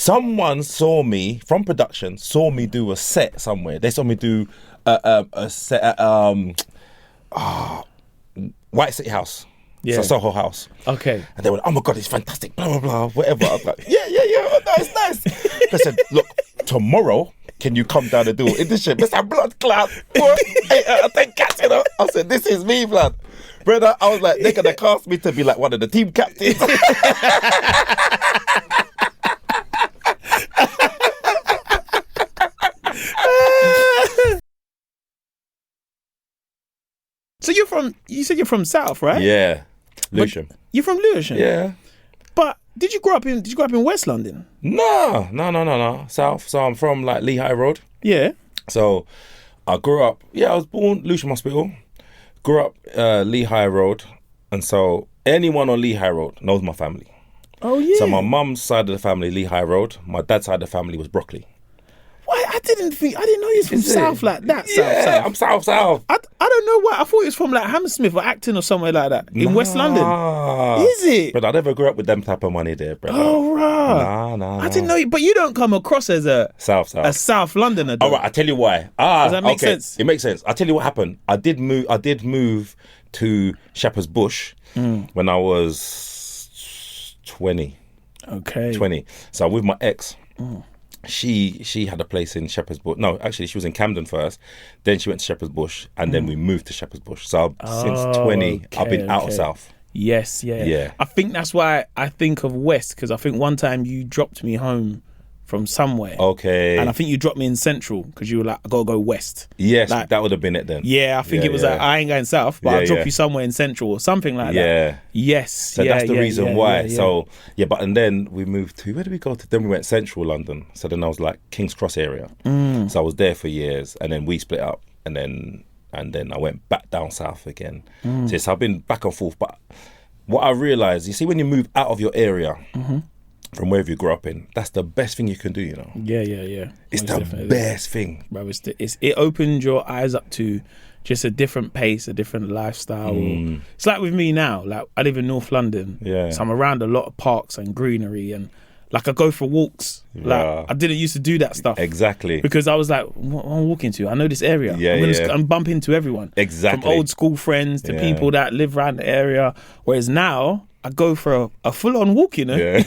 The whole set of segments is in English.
Someone saw me from production, saw me do a set somewhere. They saw me do a set at White City House. Yeah. So Soho House. Okay. And they were like, oh my God, it's fantastic, blah, blah, blah, whatever. I was like, yeah, oh, nice. They said, look, tomorrow, can you come down and do it in this shit? Mr. Blood Clot. I think cats, you know. I said, this is me, blood. Brother, I was like, they're going to cast me to be like one of the team captains. So you said you're from South, right? Yeah. Lewisham. You're from Lewisham? Yeah. But did you grow up in West London? No. South. So I'm from like Lehigh Road. Yeah. So I grew up, I was born Lewisham Hospital, grew up Lehigh Road. And so anyone on Lehigh Road knows my family. Oh, yeah. So my mum's side of the family, Lehigh Road. My dad's side of the family was Brockley. Why? I didn't know you was from South like that. Yeah, I'm South. I don't know why. I thought it was from like Hammersmith or Acton or somewhere like that in West London. Is it? But I never grew up with them type of money there, brother. Oh, right. Nah. I didn't know you, but you don't come across as a South. a South Londoner. Though. All right, I tell you why. Does that make sense? It makes sense. I tell you what happened. I did move to Shepherd's Bush when I was 20. Okay. 20. So with my ex. She had a place in Shepherd's Bush. No, actually, she was in Camden first. Then she went to Shepherd's Bush, and then we moved to Shepherd's Bush. So since 20, I've been out of South. Yes, yeah. I think that's why I think of West, because I think one time you dropped me home from somewhere. Okay. And I think you dropped me in Central because you were like, I gotta go West. Yes, like, that would have been it then. Yeah, I think it was like, I ain't going South, but I'll drop you somewhere in Central or something like that. Yes. So that's the reason why. So, and then we moved to, where did we go to? Then we went Central London. So then I was like King's Cross area. So I was there for years, and then we split up, and then I went back down South again. So I've been back and forth. But what I realised, you see, when you move out of your area, from wherever you grew up in, that's the best thing you can do, you know. Yeah. It's the best thing, bro. It opened your eyes up to just a different pace, a different lifestyle. It's like with me now. Like I live in North London, so I'm around a lot of parks and greenery, and like I go for walks. Like I didn't used to do that stuff exactly because I was like, what am I walking to? I know this area. I'm bump into everyone. Exactly, from old school friends to people that live around the area. Whereas now I go for a full on walk, you know.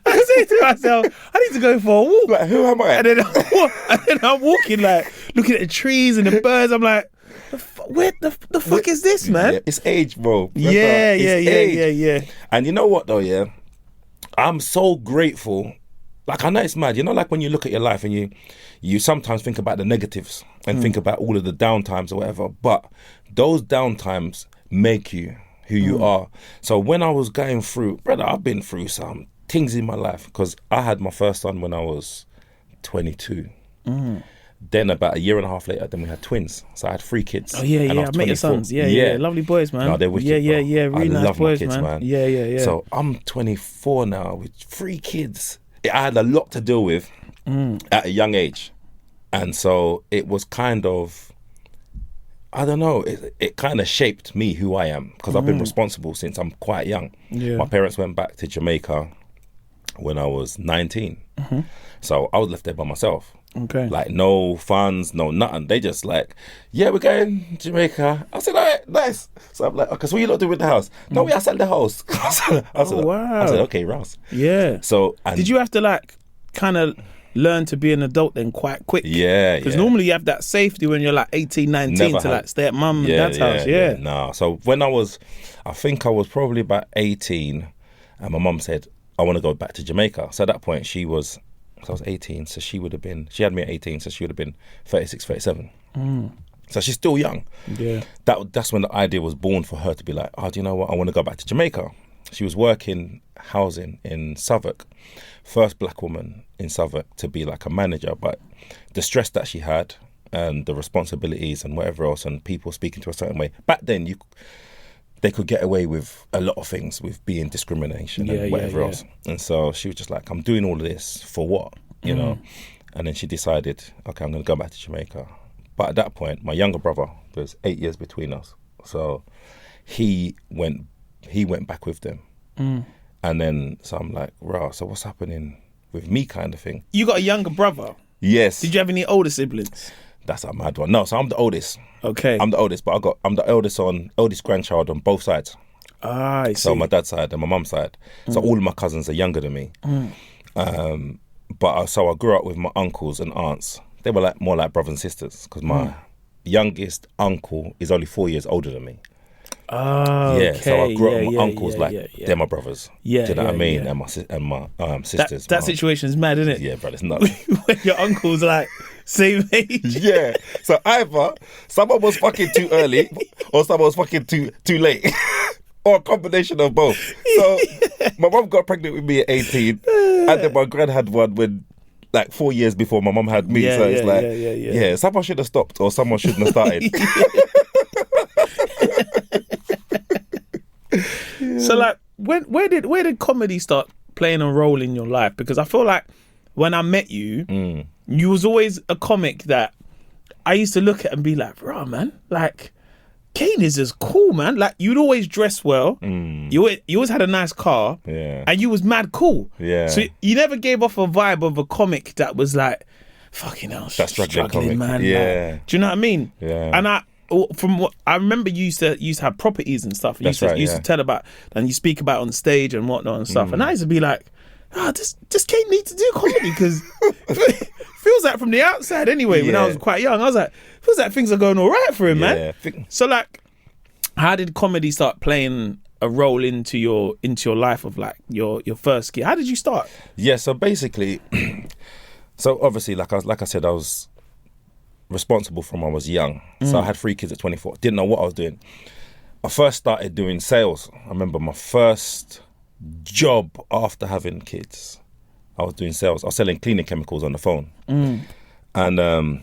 I say to myself, I need to go for a walk. Like, who am I? And then I'm walking, like looking at the trees and the birds. I'm like, where the fuck is this, man? Yeah, it's age, bro. Yeah. And you know what though, I'm so grateful. Like I know it's mad, you know, like when you look at your life and you sometimes think about the negatives and think about all of the downtimes or whatever, but those downtimes make you who you are. So when I was going through, brother, I've been through some things in my life because I had my first son when I was 22. Then about a year and a half later, then we had twins. So I had 3 kids. Oh yeah, I met your sons. Yeah. Lovely boys, man. No, they're wicked, yeah. Really nice boys, kids, man. Yeah. So I'm 24 now with 3 kids. I had a lot to deal with at a young age. And so it was kind of, I don't know, it kind of shaped me who I am because I've been responsible since I'm quite young. My parents went back to Jamaica when I was 19. So I was left there by myself. Okay. Like no funds, no nothing. They just like, yeah, we're going to Jamaica. I said, all right, nice. So I'm like, okay, so what you lot doing with the house? No, we are selling the house. I said, wow. I said, okay, Ross. Yeah. So did you have to like kind of learn to be an adult then quite quick? Yeah. Because normally you have that safety when you're like 18, 19 to like stay at mum and dad's house. Yeah. No. So when I think I was probably about 18 and my mum said, I want to go back to Jamaica. So at that point I was 18, so she had me at 18, so she would have been 36, 37. So she's still young. Yeah. That's when the idea was born for her to be like, oh, do you know what? I want to go back to Jamaica. She was working housing in Southwark. First black woman in Southwark to be like a manager, but the stress that she had and the responsibilities and whatever else and people speaking to a certain way. Back then, they could get away with a lot of things with being discrimination and whatever else. And so she was just like, I'm doing all of this for what, you know? And then she decided, okay, I'm going to go back to Jamaica. But at that point, my younger brother, there's 8 years between us. So he went back with them. And then, so I'm like, rah, so what's happening with me kind of thing? You got a younger brother? Yes. Did you have any older siblings? That's a mad one. No, so I'm the oldest. Okay. I'm the oldest, but I'm the eldest grandchild on both sides. Ah, I see. So my dad's side and my mum's side. So all of my cousins are younger than me. So I grew up with my uncles and aunts. They were more like brothers and sisters because my youngest uncle is only 4 years older than me. Oh, yeah. okay. So I grew up with my uncles they're my brothers. Yeah, do you know what I mean? yeah. And my sisters. That situation is mad, isn't it? Yeah, bro, it's nuts. When your uncle's like same age. Yeah. So either someone was fucking too early or someone was fucking too late. Or a combination of both. So my mum got pregnant with me at 18 and then my gran had one when like 4 years before my mum had me. So it's like, someone should have stopped or someone shouldn't have started. So like where did comedy start playing a role in your life? Because I feel like when I met you, you was always a comic that I used to look at and be like, "Bro, man, like Kane is just cool, man. Like you'd always dress well, you always had a nice car, and you was mad cool. Yeah. So you never gave off a vibe of a comic that was like, fucking hell, that struggling man. Yeah. Like, do you know what I mean? Yeah. And from what I remember, you used to have properties and stuff. You used to tell about and you speak about on stage and whatnot and stuff. And I used to be like, does Kane need to do comedy? Because feels like from the outside anyway. When I was quite young, I was like, feels like things are going all right for him, man. So like, how did comedy start playing a role into your life of like your first kid? How did you start? Yeah. So basically, so obviously, like I said, I was responsible from when I was young. So I had 3 kids at 24. Didn't know what I was doing. I first started doing sales. I remember my first job after having kids. I was doing sales. I was selling cleaning chemicals on the phone. And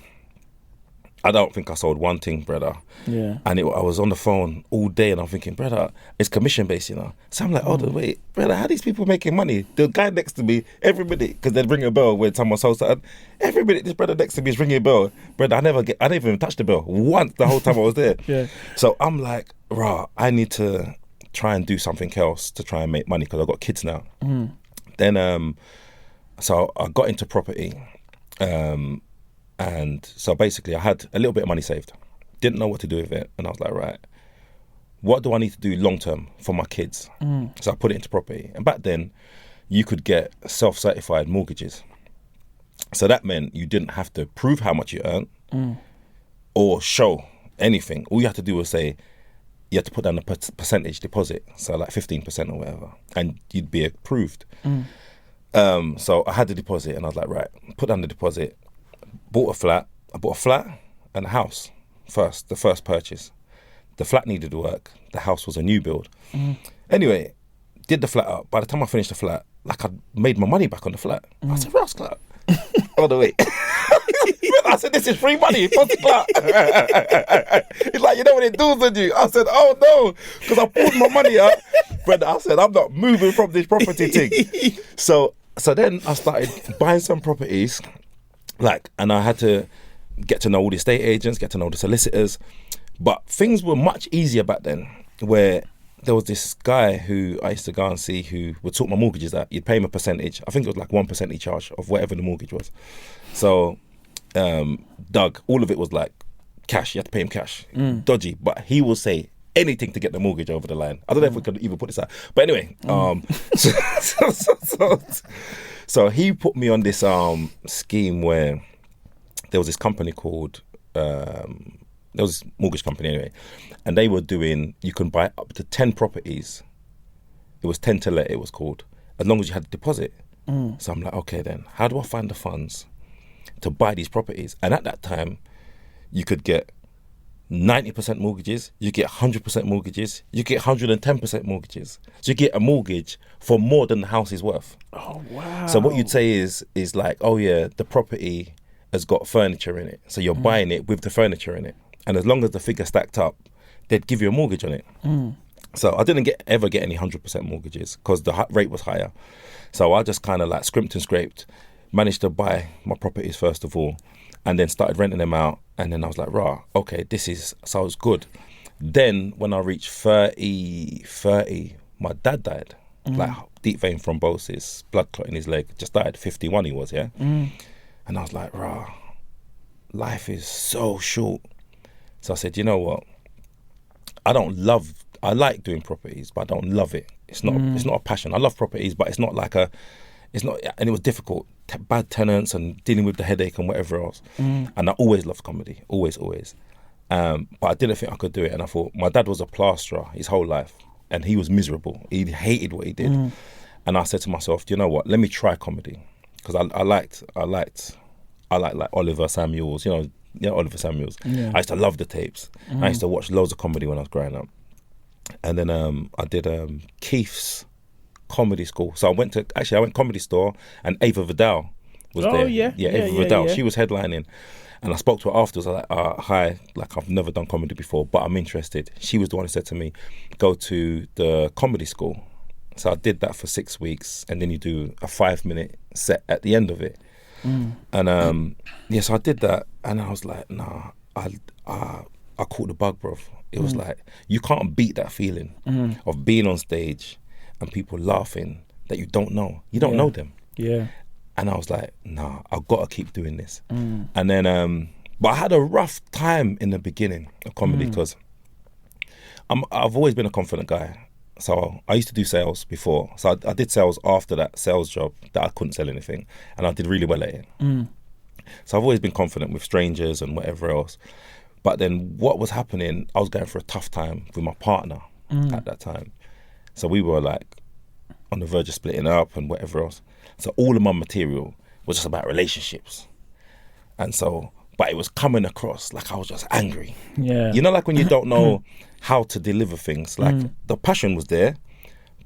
I don't think I sold one thing, brother. Yeah. And I was on the phone all day and I'm thinking, brother, it's commission based, you know. So I'm like, wait, brother, how are these people making money? The guy next to me, every minute, because they'd ring a bell when someone sold something. Every minute, this brother next to me is ringing a bell. Brother, I didn't even touch the bell once the whole time I was there. Yeah. So I'm like, I need to try and do something else to try and make money because I've got kids now. Then, so I got into property. And so basically I had a little bit of money saved. Didn't know what to do with it. And I was like, right, what do I need to do long term for my kids? So I put it into property. And back then you could get self-certified mortgages. So that meant you didn't have to prove how much you earned or show anything. All you had to do was say, you had to put down a percentage deposit. So like 15% or whatever. And you'd be approved. So I had the deposit and I was like, right, put down the deposit. Bought a flat. I bought a flat and a house first, the first purchase. The flat needed work. The house was a new build. Anyway, did the flat up. By the time I finished the flat, like I'd made my money back on the flat. I said, Rascal, all the way. I said, this is free money. What's the clout? It's like, you know what it does with you? I said, oh no, because I pulled my money out. Brother, I said, I'm not moving from this property thing. So then I started buying some properties. And I had to get to know all the estate agents, get to know the solicitors. But things were much easier back then, where there was this guy who I used to go and see who would sort my mortgages out. You'd pay him a percentage. I think it was like 1% he charged of whatever the mortgage was. So, Doug, all of it was like cash. You had to pay him cash. Dodgy. But he will say anything to get the mortgage over the line. I don't know if we could even put this out. But anyway, so he put me on this scheme where there was this company called, there was this mortgage company anyway, and they were doing, you can buy up to 10 properties. It was 10 to let, it was called, as long as you had a deposit. So I'm like, okay then, how do I find the funds to buy these properties? And at that time, you could get 90% mortgages, you get 100% mortgages, you get 110% mortgages. So you get a mortgage for more than the house is worth. Oh, wow. So what you'd say is like, oh yeah, the property has got furniture in it. So you're buying it with the furniture in it. And as long as the figure stacked up, they'd give you a mortgage on it. So I didn't ever get any 100% mortgages because the rate was higher. So I just kind of like scrimped and scraped, managed to buy my properties first of all, and then started renting them out. And then I was like, okay, so it's good. Then when I reached 30, my dad died. like deep vein thrombosis, blood clot in his leg. Just died, 51 he was, yeah? And I was like, rah, life is so short. So I said, you know what? I like doing properties, but I don't love it. It's not a passion. I love properties, but it's not, and it was difficult. Bad tenants and dealing with the headache and whatever else. And I always loved comedy, always. But I didn't think I could do it. And I thought, my dad was a plasterer his whole life, and he was miserable. He hated what he did. And I said to myself, do you know what? Let me try comedy, because I liked like Oliver Samuels. You know Oliver Samuels. Yeah. I used to love the tapes. I used to watch loads of comedy when I was growing up. And then I did Keith's comedy school. So I went Comedy Store, and Ava Vidal was there. Ava Vidal. She was headlining. And I spoke to her afterwards. I was like, hi, like I've never done comedy before, but I'm interested. She was the one who said to me, go to the comedy school. So I did that for 6 weeks, and then you do a 5-minute set at the end of it. And so I did that, and I was like, nah, I caught the bug, bro. It was like, you can't beat that feeling of being on stage and people laughing that you don't know. You don't know them. Yeah. And I was like, nah, I've got to keep doing this. And then, but I had a rough time in the beginning of comedy, because I've always been a confident guy. So I used to do sales before. So I did sales after that sales job that I couldn't sell anything. And I did really well at it. So I've always been confident with strangers and whatever else. But then what was happening, I was going through a tough time with my partner at that time. So we were like on the verge of splitting up and whatever else. So all of my material was just about relationships. And so, but it was coming across like I was just angry. Yeah. You know, like when you don't know how to deliver things, like the passion was there,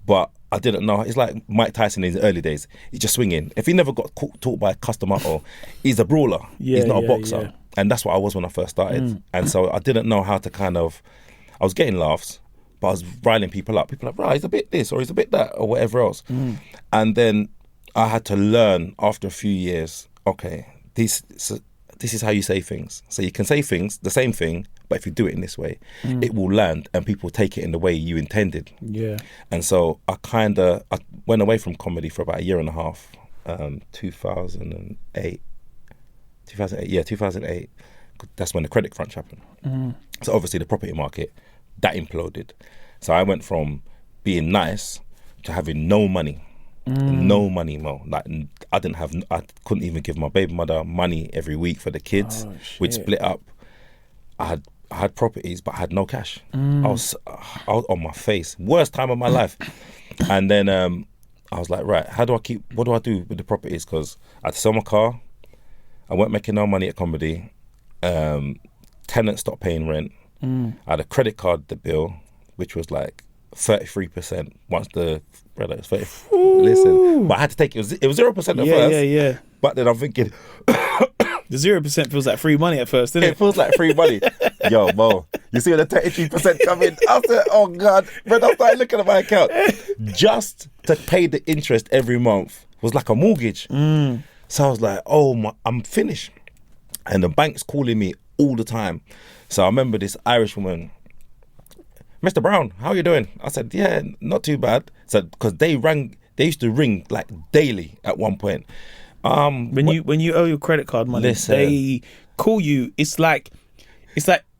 but I didn't know. It's like Mike Tyson in his early days. He's just swinging. If he never got taught by a customer, he's a brawler. He's not a boxer. Yeah. And that's what I was when I first started. And so I didn't know how to I was getting laughs, but I was riling people up. People were like, right, he's a bit this, or he's a bit that, or whatever else. And then I had to learn after a few years, okay, this is how you say things. So you can say things, the same thing, but if you do it in this way, it will land and people take it in the way you intended. Yeah. And so I went away from comedy for about a year and a half, 2008. That's when the credit crunch happened. So obviously the property market, that imploded. So I went from being nice to having no money. No money, Mo. Like I couldn't even give my baby mother money every week for the kids. We'd split up. I had properties, but I had no cash. I was on my face. Worst time of my life. And then I was like, right, what do I do with the properties? Because I had to sell my car. I weren't making no money at comedy. Tenants stopped paying rent. I had a credit card bill, which was like 33%. Once the brother was 30. Listen, but I had to take it. It was 0% at first. Yeah. But then I'm thinking, the 0% feels like free money at first, doesn't it? It feels like free money. Yo, Mo, you see when the 33% come in? I said, oh God, but I started looking at my account. Just to pay the interest every month was like a mortgage. So I was like, I'm finished. And the bank's calling me all the time. So I remember this Irish woman, Mr. Brown, how are you doing? I said, yeah, not too bad. So because they used to ring like daily at one point. When you owe your credit card money, they call you. It's like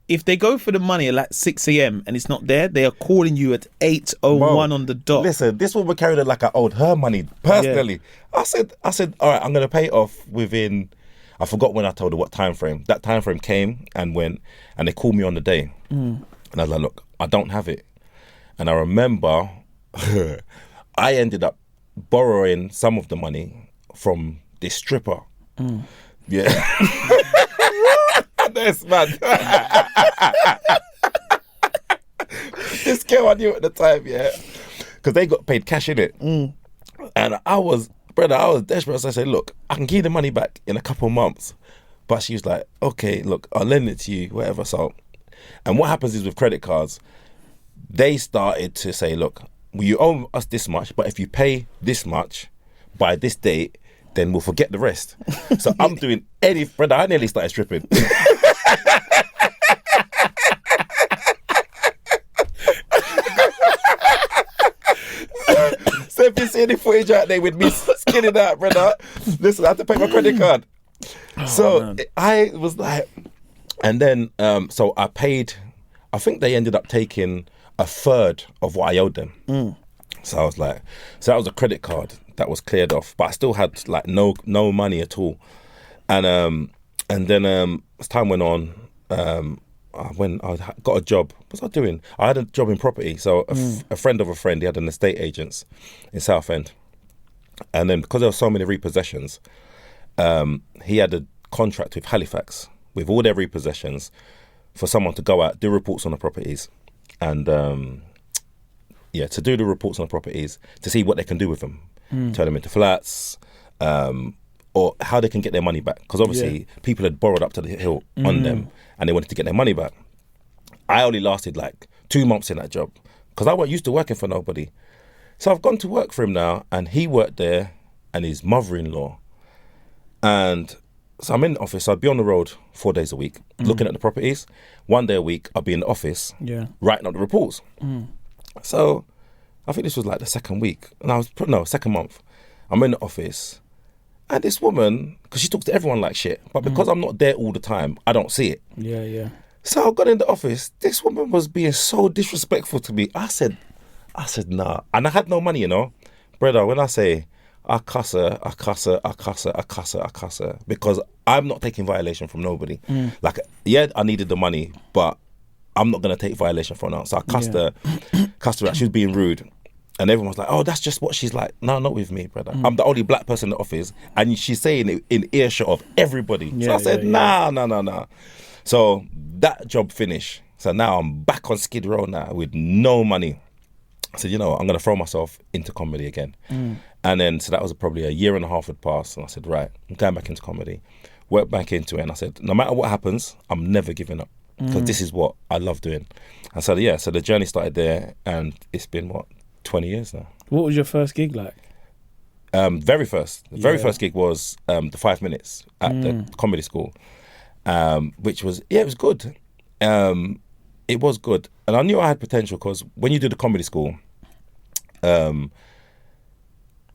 if they go for the money at like 6 a.m. and it's not there, they are calling you at 8:01 on the dot. Listen, this woman carried it like I owed her money personally. Yeah. I said, all right, I'm going to pay it off within. I forgot when I told her what time frame. That time frame came and went, and they called me on the day, and I was like, look, I don't have it. And I remember I ended up borrowing some of the money from this stripper. Yeah. This man. This girl I knew at the time, yeah. Because they got paid cash in it. And I was desperate. So I said, look, I can give you the money back in a couple of months. But she was like, okay, look, I'll lend it to you, whatever. So, and what happens is with credit cards, they started to say, look, well, you owe us this much, but if you pay this much by this date, then we'll forget the rest. So I'm doing brother, I nearly started stripping. So if you see any footage out there with me skinning out, brother, listen, I have to pay my credit card. I was like, and then, so I paid, I think they ended up taking a third of what I owed them. So I was like, so that was a credit card that was cleared off, but I still had like no money at all. And then as time went on, I got a job. What was I doing? I had a job in property. So a friend of a friend, he had an estate agents in Southend. And then because there were so many repossessions, he had a contract with Halifax with all their repossessions for someone to go out, do reports on the properties, and to do the reports on the properties to see what they can do with them, turn them into flats, or how they can get their money back. Because obviously people had borrowed up to the hill on them and they wanted to get their money back. I only lasted like 2 months in that job because I wasn't used to working for nobody. So I've gone to work for him now, and he worked there and his mother-in-law. And so I'm in the office. I'd be on the road 4 days a week looking at the properties. 1 day a week I'd be in the office writing up the reports. So I think this was like the second week. And second month. I'm in the office. And this woman, because she talks to everyone like shit, but because I'm not there all the time, I don't see it. Yeah. So I got in the office. This woman was being so disrespectful to me. I said, nah. And I had no money, you know. Brother, when I say I cuss her, because I'm not taking violation from nobody. Like, I needed the money, but I'm not going to take violation from her. So I cussed her out. She was being rude. And everyone was like, oh, that's just what she's like. No, not with me, brother. I'm the only black person in the office. And she's saying it in earshot of everybody. So I said, nah. So that job finished. So now I'm back on Skid Row now with no money. I said, I'm going to throw myself into comedy again. And then, so that was probably a year and a half had passed. And I said, right, I'm going back into comedy. Worked back into it. And I said, no matter what happens, I'm never giving up. Because this is what I love doing. And so, so the journey started there. And it's been, 20 years now. What was your first gig like? Very first gig was the 5 minutes at the comedy school, which was, it was good. It was good. And I knew I had potential because when you do the comedy school,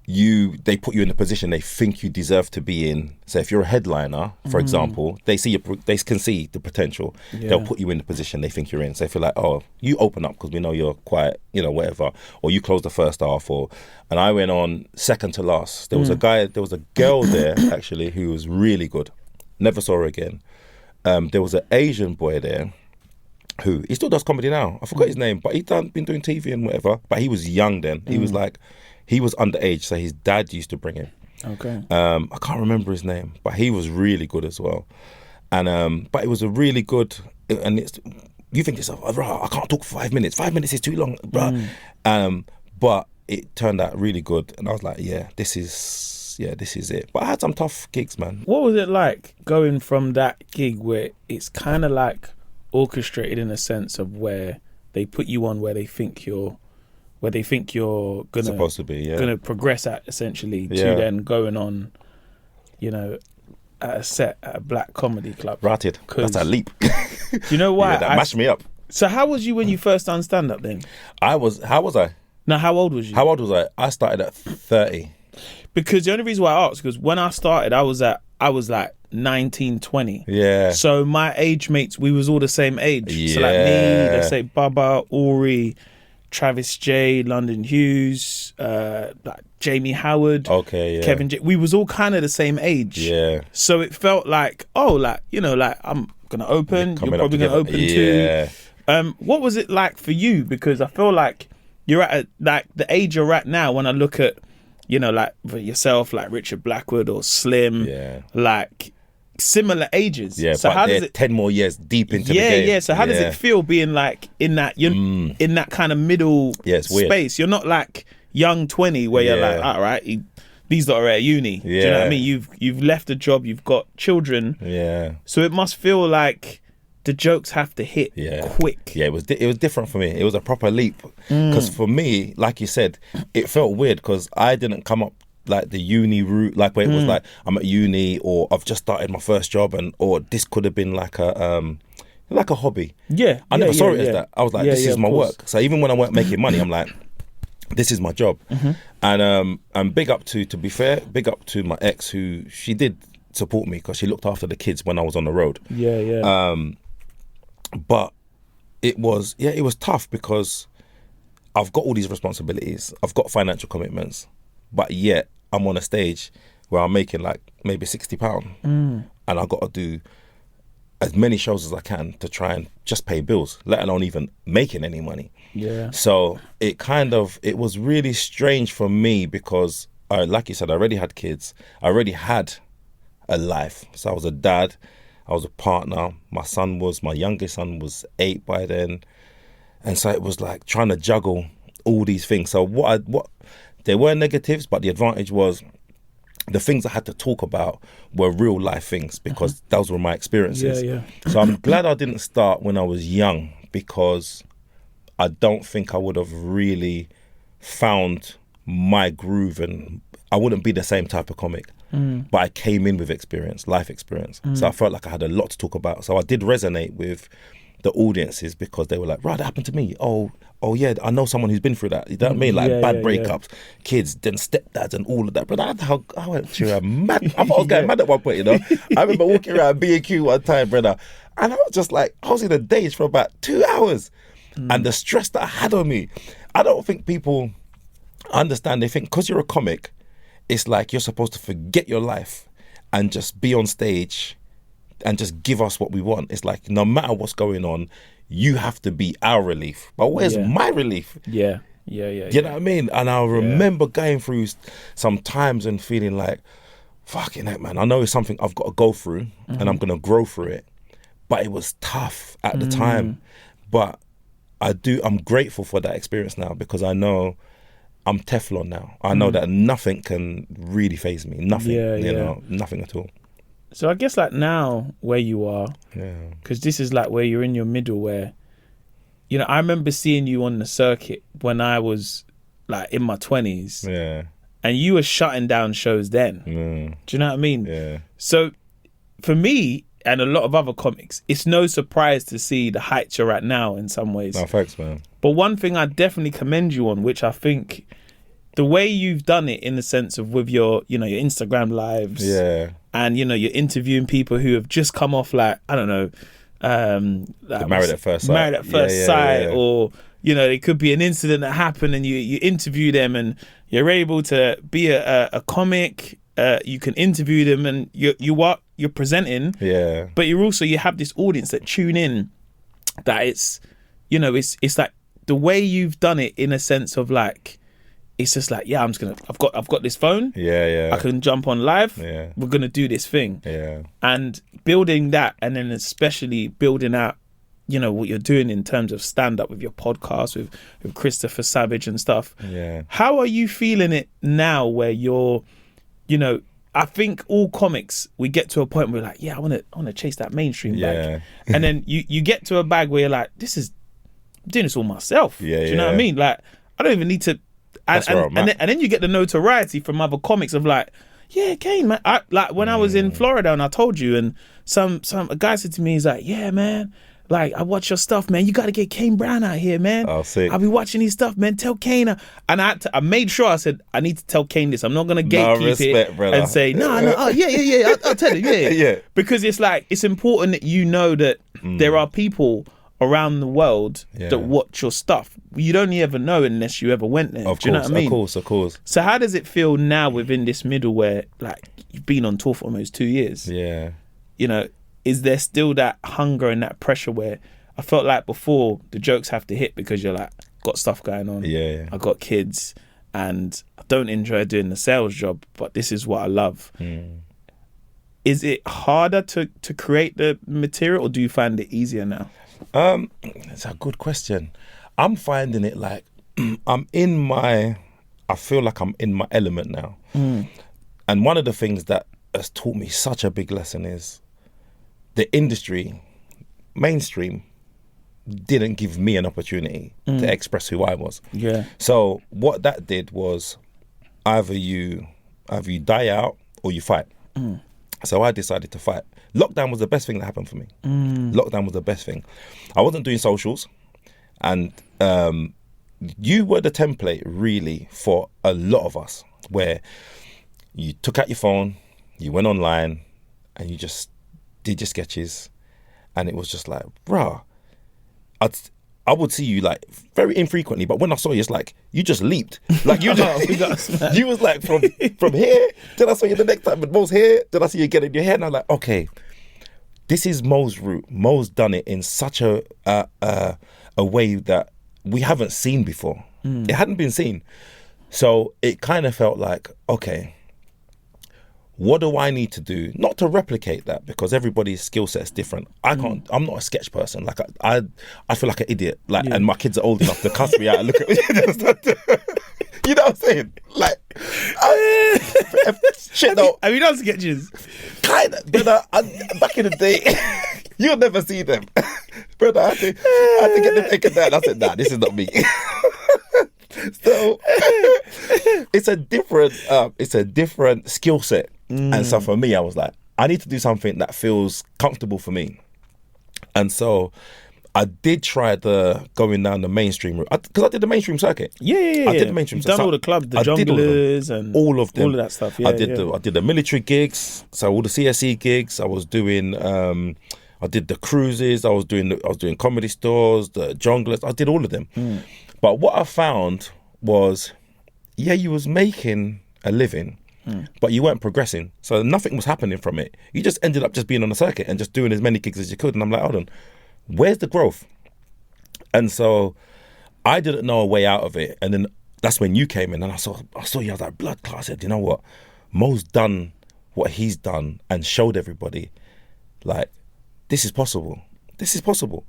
they put you in the position they think you deserve to be in. So if you're a headliner, for example, they can see the potential. They'll put you in the position they think you're in. So if you're like, oh, you open up because we know you're quiet, whatever, or you close the first half, and I went on second to last. There was a girl there actually who was really good. Never saw her again. There was an Asian boy there who, he still does comedy now. I forgot his name, but he'd been doing TV and whatever, but he was young then. He was like, he was underage, so his dad used to bring him. Okay. I can't remember his name, but he was really good as well. And but it was a really good, and you think to yourself, oh, I can't talk for 5 minutes. 5 minutes is too long, bro. But it turned out really good, and I was like, this is it. But I had some tough gigs, man. What was it like going from that gig where it's kind of like orchestrated in a sense of where they put you on where they think you're gonna supposed to be gonna progress at, essentially, to then going on, at a set at a black comedy club. Ratted. That's a leap. Do you know why? That mashed me up. So how was you when you first done stand up then? How was I? No, how old was you? How old was I? I started at 30. Because the only reason why I asked, because when I started, I was like 19, 20. Yeah. So my age mates, we was all the same age. Yeah. So like me, let's say Bubba, Ori, Travis J, London Hughes, like Jamie Howard, Kevin J. We was all kind of the same age. Yeah. So it felt like, I'm gonna open, you're probably gonna open too. What was it like for you? Because I feel like you're at the age you're at now. When I look at, like for yourself, like Richard Blackwood or Slim, like similar ages. Yeah, so but how does it 10 more years deep into the game? Yeah. So how does it feel being like in that in that kind of middle it's weird. space? You're not like young 20 where you're like, all right, these lot are at uni. Do you know what I mean? You've left a job, you've got children. Yeah. So it must feel like the jokes have to hit quick. Yeah, it was different for me. It was a proper leap because for me, like you said, it felt weird because I didn't come up like the uni route, like where it was like I'm at uni or I've just started my first job, or this could have been like a hobby. Yeah, I never saw it as that. I was like, this is my work. So even when I weren't making money, I'm like, this is my job. And big up to be fair, big up to my ex, who she did support me because she looked after the kids when I was on the road. But it was tough because I've got all these responsibilities, I've got financial commitments, but yet I'm on a stage where I'm making like maybe £60, and I've got to do as many shows as I can to try and just pay bills, let alone even making any money. So it was really strange for me because, like you said, I already had kids, I already had a life. So I was a dad, I was a partner, my youngest son was 8 by then. And so it was like trying to juggle all these things. So there were negatives, but the advantage was the things I had to talk about were real life things because those were my experiences. So I'm glad I didn't start when I was young, because I don't think I would have really found my groove, and I wouldn't be the same type of comic. But I came in with experience, life experience. So I felt like I had a lot to talk about. So I did resonate with the audiences because they were like, right, that happened to me. Oh yeah, I know someone who's been through that. You know what I mean? Like bad breakups, kids, then stepdads and all of that. But I went through a mad, I thought I was going mad at one point, you know. I remember walking around B&Q one time, brother, and I was just like, I was in a daze for about 2 hours. And the stress that I had on me, I don't think people understand. They think because you're a comic, it's like you're supposed to forget your life and just be on stage and just give us what we want. It's like no matter what's going on, you have to be our relief. But where's my relief? You know what I mean? And I remember going through some times and feeling like, fucking heck, man, I know it's something I've got to go through and I'm going to grow through it. But it was tough at the time. But I'm grateful for that experience now, because I know I'm Teflon now. I know that nothing can really faze me. Nothing, you know, nothing at all. So I guess like now where you are, because this is like where you're in your middle, where, you know, I remember seeing you on the circuit when I was like in my 20s, and you were shutting down shows then. Do you know what I mean? So for me and a lot of other comics, it's no surprise to see the heights you're at now in some ways. No, thanks, man. But one thing I definitely commend you on, which I think the way you've done it in the sense of with your, you know, your Instagram lives, and, you know, you're interviewing people who have just come off like, I don't know, like Married at First Sight. Or, you know, it could be an incident that happened and you interview them and you're able to be a comic, you can interview them and you're presenting, but you have this audience that tune in, that it's, you know, it's like the way you've done it in a sense of like, it's just like, I've got this phone. I can jump on live. We're gonna do this thing. And building that, and then especially building out, you know, what you're doing in terms of stand up with your podcast with Christopher Savage and stuff. How are you feeling it now, where you're, you know, I think all comics, we get to a point where we're like, I want to chase that mainstream bag, and then you get to a bag where you're like, I'm doing this all myself. Do you know what I mean? Like, I don't even need to. And then you get the notoriety from other comics of like, Kane, man. When I was in Florida and I told you, and a guy said to me, he's like, man, like, I watch your stuff, man. You got to get Kane Brown out here, man. Oh, sick. I'll be watching his stuff, man. Tell Kane. And I made sure I said, I need to tell Kane this. I'm not going to gatekeep it brother. And say, no. I'll tell you, Because it's like, it's important that you know that there are people around the world that watch your stuff. You don't ever know unless you ever went there. Do you know what I mean? Of course. So how does it feel now within this middle where, like, you've been on tour for almost 2 years? You know, is there still that hunger and that pressure where I felt like before the jokes have to hit because you're like, got stuff going on. I got kids and I don't enjoy doing the sales job, but this is what I love. Is it harder to create the material, or do you find it easier now? It's a good question. I'm finding it like I feel like I'm in my element now. And one of the things that has taught me such a big lesson is the industry, mainstream, didn't give me an opportunity to express who I was. So what that did was either you die out or you fight. So I decided to fight. Lockdown was the best thing that happened for me. Lockdown was the best thing. I wasn't doing socials, and you were the template really for a lot of us, where you took out your phone, you went online, and you just did your sketches, and it was just like, bruh, I would see you like very infrequently, but when I saw you, it's like you just leaped. Like you just, you was like from here. Then I saw you the next time with Mo's hair. Then I see you getting your hair, and I'm like, okay, this is Mo's route. Mo's done it in such a way that we haven't seen before. It hadn't been seen, so it kind of felt like, okay, what do I need to do? Not to replicate that, because everybody's skill set is different. I can't. I'm not a sketch person. Like I feel like an idiot. Like, and my kids are old enough to cuss me out and look at me. You know what I'm saying? Like, shit. No, have you done sketches? Kind of. But back in the day, you'll never see them. Brother, I had to get them taken down. I said, nah, this is not me. So it's a different skill set. And so for me, I was like, I need to do something that feels comfortable for me. And so I did try going down the mainstream route, because I did the mainstream circuit. Yeah. I did the mainstream circuit. You've done all the clubs, the Junglers, and all of them. All of that stuff. Yeah, I did the military gigs, so all the CSE gigs. I was doing. I did the cruises. I was doing comedy stores, the Junglers. I did all of them. But what I found was, you was making a living, but you weren't progressing. So nothing was happening from it. You just ended up just being on the circuit and just doing as many gigs as you could. And I'm like, hold on, where's the growth? And so I didn't know a way out of it. And then that's when you came in, and I saw you. I was like, blood clot. I said, you know what? Mo's done what he's done and showed everybody, like, this is possible. This is possible.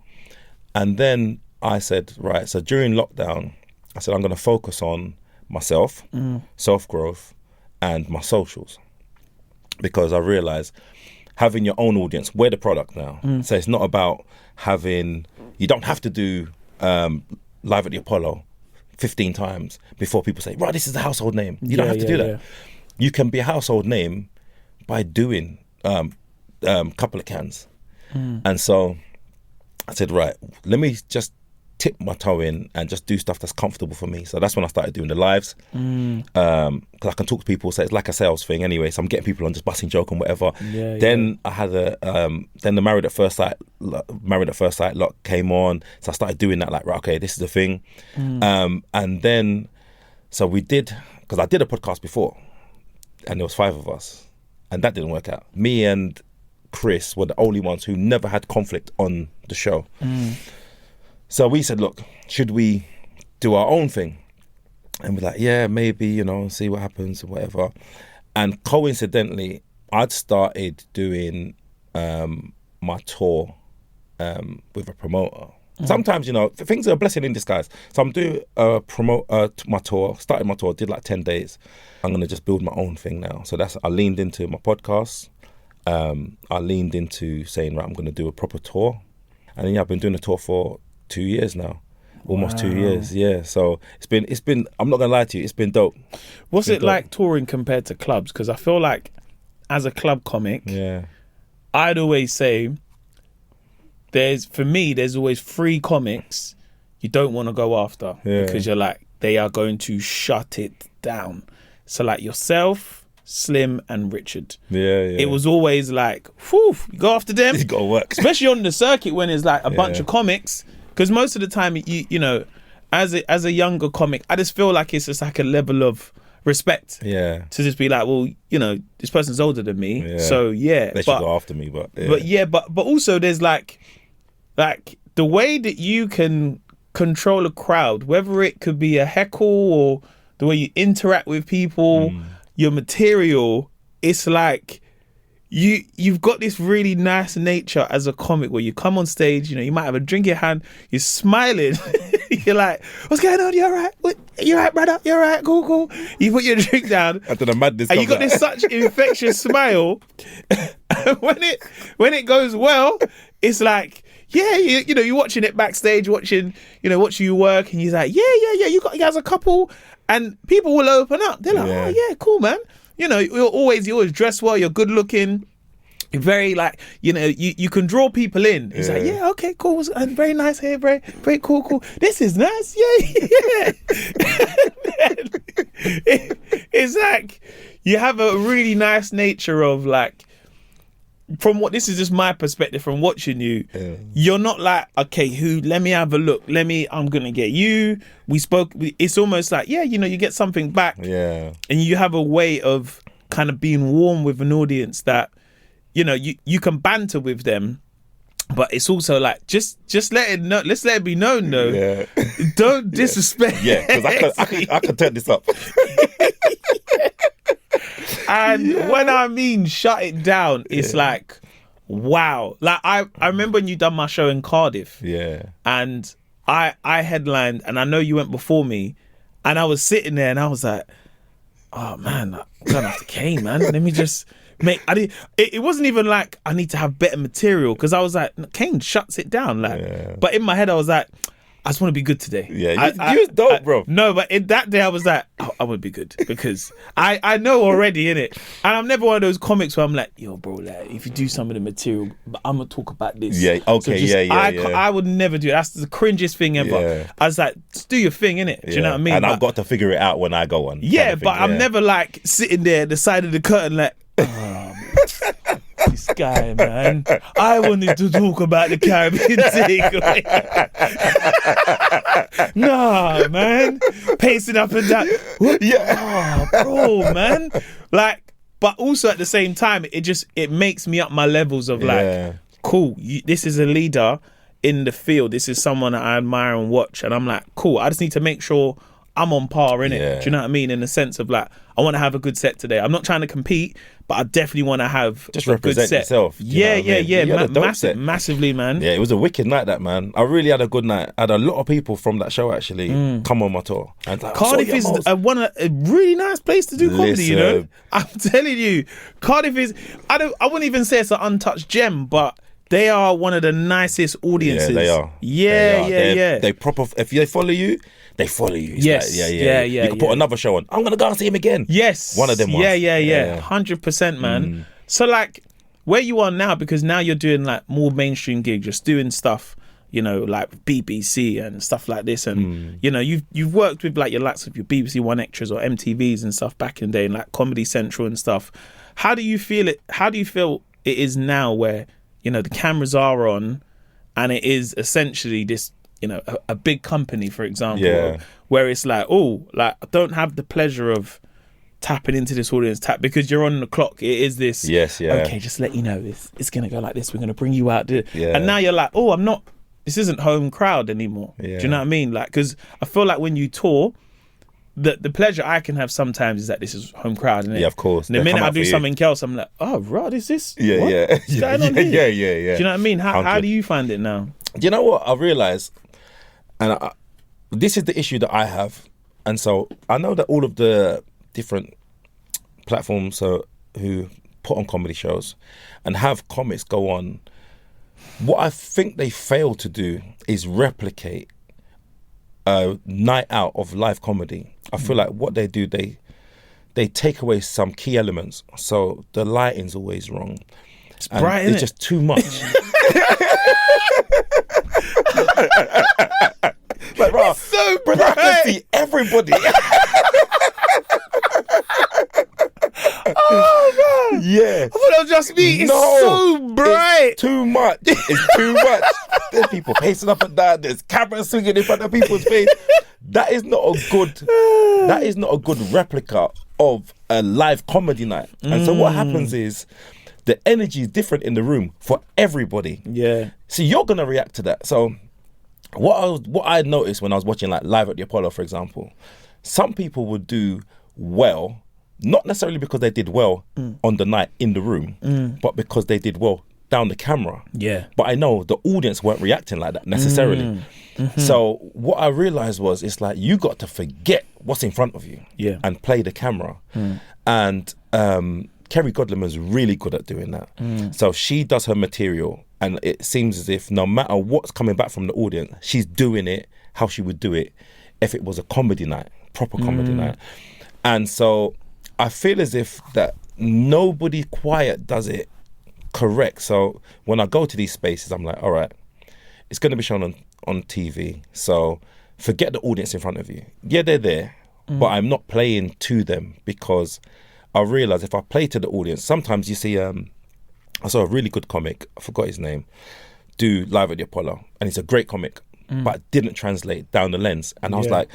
And then I said, right, so during lockdown, I said, I'm going to focus on myself, self-growth, and my socials. Because I realised having your own audience, we're the product now. So it's not about you don't have to do Live at the Apollo 15 times before people say, right, this is a household name. You don't have to do that. You can be a household name by doing couple of cans. And so I said, right, let me just tip my toe in and just do stuff that's comfortable for me. So that's when I started doing the lives. Because I can talk to people, so it's like a sales thing anyway. So I'm getting people on just busting joke and whatever. Then I had then the Married at First Sight lot came on. So I started doing that, like, right, okay, this is the thing. And then, so we did, because I did a podcast before, and there was 5 of us, and that didn't work out. Me and Chris were the only ones who never had conflict on the show. So we said, look, should we do our own thing? And we're like, yeah, maybe, see what happens or whatever. And coincidentally, I'd started doing my tour with a promoter. Sometimes, things are a blessing in disguise. So I'm doing my tour, started my tour, did like 10 days. I'm going to just build my own thing now. So I leaned into my podcast. I leaned into saying, right, I'm going to do a proper tour. And then I've been doing a tour for 2 years now. Almost 2 years, yeah. So it's been. I'm not gonna lie to you, it's been dope. What's it like touring compared to clubs? Because I feel like as a club comic, I'd always say there's always 3 comics you don't want to go after because you're like, they are going to shut it down. So like yourself, Slim, and Richard. It was always like, whew, you go after them. You gotta work, especially on the circuit when it's like a bunch of comics. Because most of the time, as a younger comic, I just feel like it's just like a level of respect. To just be like, well, this person's older than me, so they should go after me. But also there's like the way that you can control a crowd, whether it could be a heckle or the way you interact with people, your material. It's like you've got this really nice nature as a comic where you come on stage, you might have a drink in your hand, you're smiling, you're like, what's going on? You all right? You all right, brother? You all right? Cool. You put your drink down, after the madness, and you got this such infectious smile. when it goes well, it's like, you're watching it backstage, watching you work, and you're like, you guys a couple, and people will open up. They're like, oh yeah, cool, man. You're always dressed well, you're good looking, very like, you know, you can draw people in. He's like, yeah, okay, cool, very nice hair, very, very cool. This is nice, yeah. It's like you have a really nice nature of like, from what, this is just my perspective from watching you, you're not like, okay, let me have a look, I'm gonna get you. We spoke, it's almost like, yeah, you know, you get something back, and you have a way of kind of being warm with an audience that, you know, you can banter with them, but it's also like, just let it know, let's let it be known though, don't disrespect. Because I can turn this up. And when I mean shut it down, it's like, wow. Like I remember when you done my show in Cardiff. And I headlined, and I know you went before me, and I was sitting there and I was like, oh man, I'm going after Kane, man. Let me just it wasn't even like I need to have better material, because I was like, Kane shuts it down. Like, but in my head I was like, I just want to be good today. You was dope, bro. No, but in that day I was like, I want to be good, because I know already, innit? And I'm never one of those comics where I'm like, yo, bro, like, if you do some of the material, but I'm going to talk about this. I would never do it. That's the cringiest thing ever. I was like, just do your thing, innit? Do you know what I mean? And I've got to figure it out when I go on. I'm never like sitting there at the side of the curtain like, this guy, man. I wanted to talk about the Caribbean thing. Nah, man. Pacing up and down. Oh, bro, man. Like, but also at the same time, it makes me up my levels of like, cool, this is a leader in the field. This is someone that I admire and watch. And I'm like, cool, I just need to make sure I'm on par, innit? Do you know what I mean? In the sense of like, I want to have a good set today. I'm not trying to compete, but I definitely want to have just a represent good set. Yourself. Massively, man. Yeah, it was a wicked night, that, man. I really had a good night. I had a lot of people from that show actually come on my tour. And like, Cardiff is a really nice place to do comedy. You know, I'm telling you, Cardiff is. I wouldn't even say it's an untouched gem, but they are one of the nicest audiences. Yeah, they are. Yeah. They proper. If they follow you, they follow you. It's yes. Like, You can put another show on. I'm gonna go and see him again. Yes. One of them ones. Yeah. 100%, man. So like, where you are now, because now you're doing like more mainstream gigs, just doing stuff, you know, like BBC and stuff like this, and you know, you've worked with like your likes of your BBC One Extras or MTVs and stuff back in the day, and like Comedy Central and stuff. How do you feel it? How do you feel it is now, where, you know, the cameras are on, and it is essentially this, you know, a big company, for example, where it's like, oh, like, I don't have the pleasure of tapping into this audience because you're on the clock. It is this, okay, just let you know, it's going to go like this. We're going to bring you out. And now you're like, oh, this isn't home crowd anymore. Do you know what I mean? Like, because I feel like when you tour, the pleasure I can have sometimes is that this is home crowd, isn't it? Yeah, of course. And the minute I do something else, I'm like, oh, right, is this? What's going on Yeah. here? Do you know what I mean? How do you find it now? Do you know what I realised? And this is the issue that I have. And so I know that all of the different platforms who put on comedy shows and have comics go on, what I think they fail to do is replicate a night out of live comedy. I feel like what they do, they take away some key elements. So the lighting's always wrong. It's bright, isn't it? It's just too much. Like, bro, it's so bright. I can see everybody. Oh man! Yeah, I thought it was just me. It's so bright. It's too much. It's too much. There's people pacing up and down. There's cameras swinging in front of people's face. That is not a good replica of a live comedy night. And so what happens is the energy is different in the room for everybody. Yeah. So you're gonna react to that. So what I noticed when I was watching like Live at the Apollo, for example, some people would do well, not necessarily because they did well on the night in the room, but because they did well down the camera. Yeah. But I know the audience weren't reacting like that necessarily. So what I realized was, it's like, you got to forget what's in front of you and play the camera. And Kerry Godliman's really good at doing that. So she does her material, and it seems as if no matter what's coming back from the audience, she's doing it how she would do it if it was a comedy night, proper comedy night. And so I feel as if that nobody quiet does it Correct. So when I go to these spaces, I'm like, all right, it's going to be shown on TV. So forget the audience in front of you. Yeah, they're there, but I'm not playing to them, because I realise if I play to the audience, sometimes you see, I saw a really good comic, I forgot his name, do Live at the Apollo, and it's a great comic, but didn't translate down the lens. And I was like,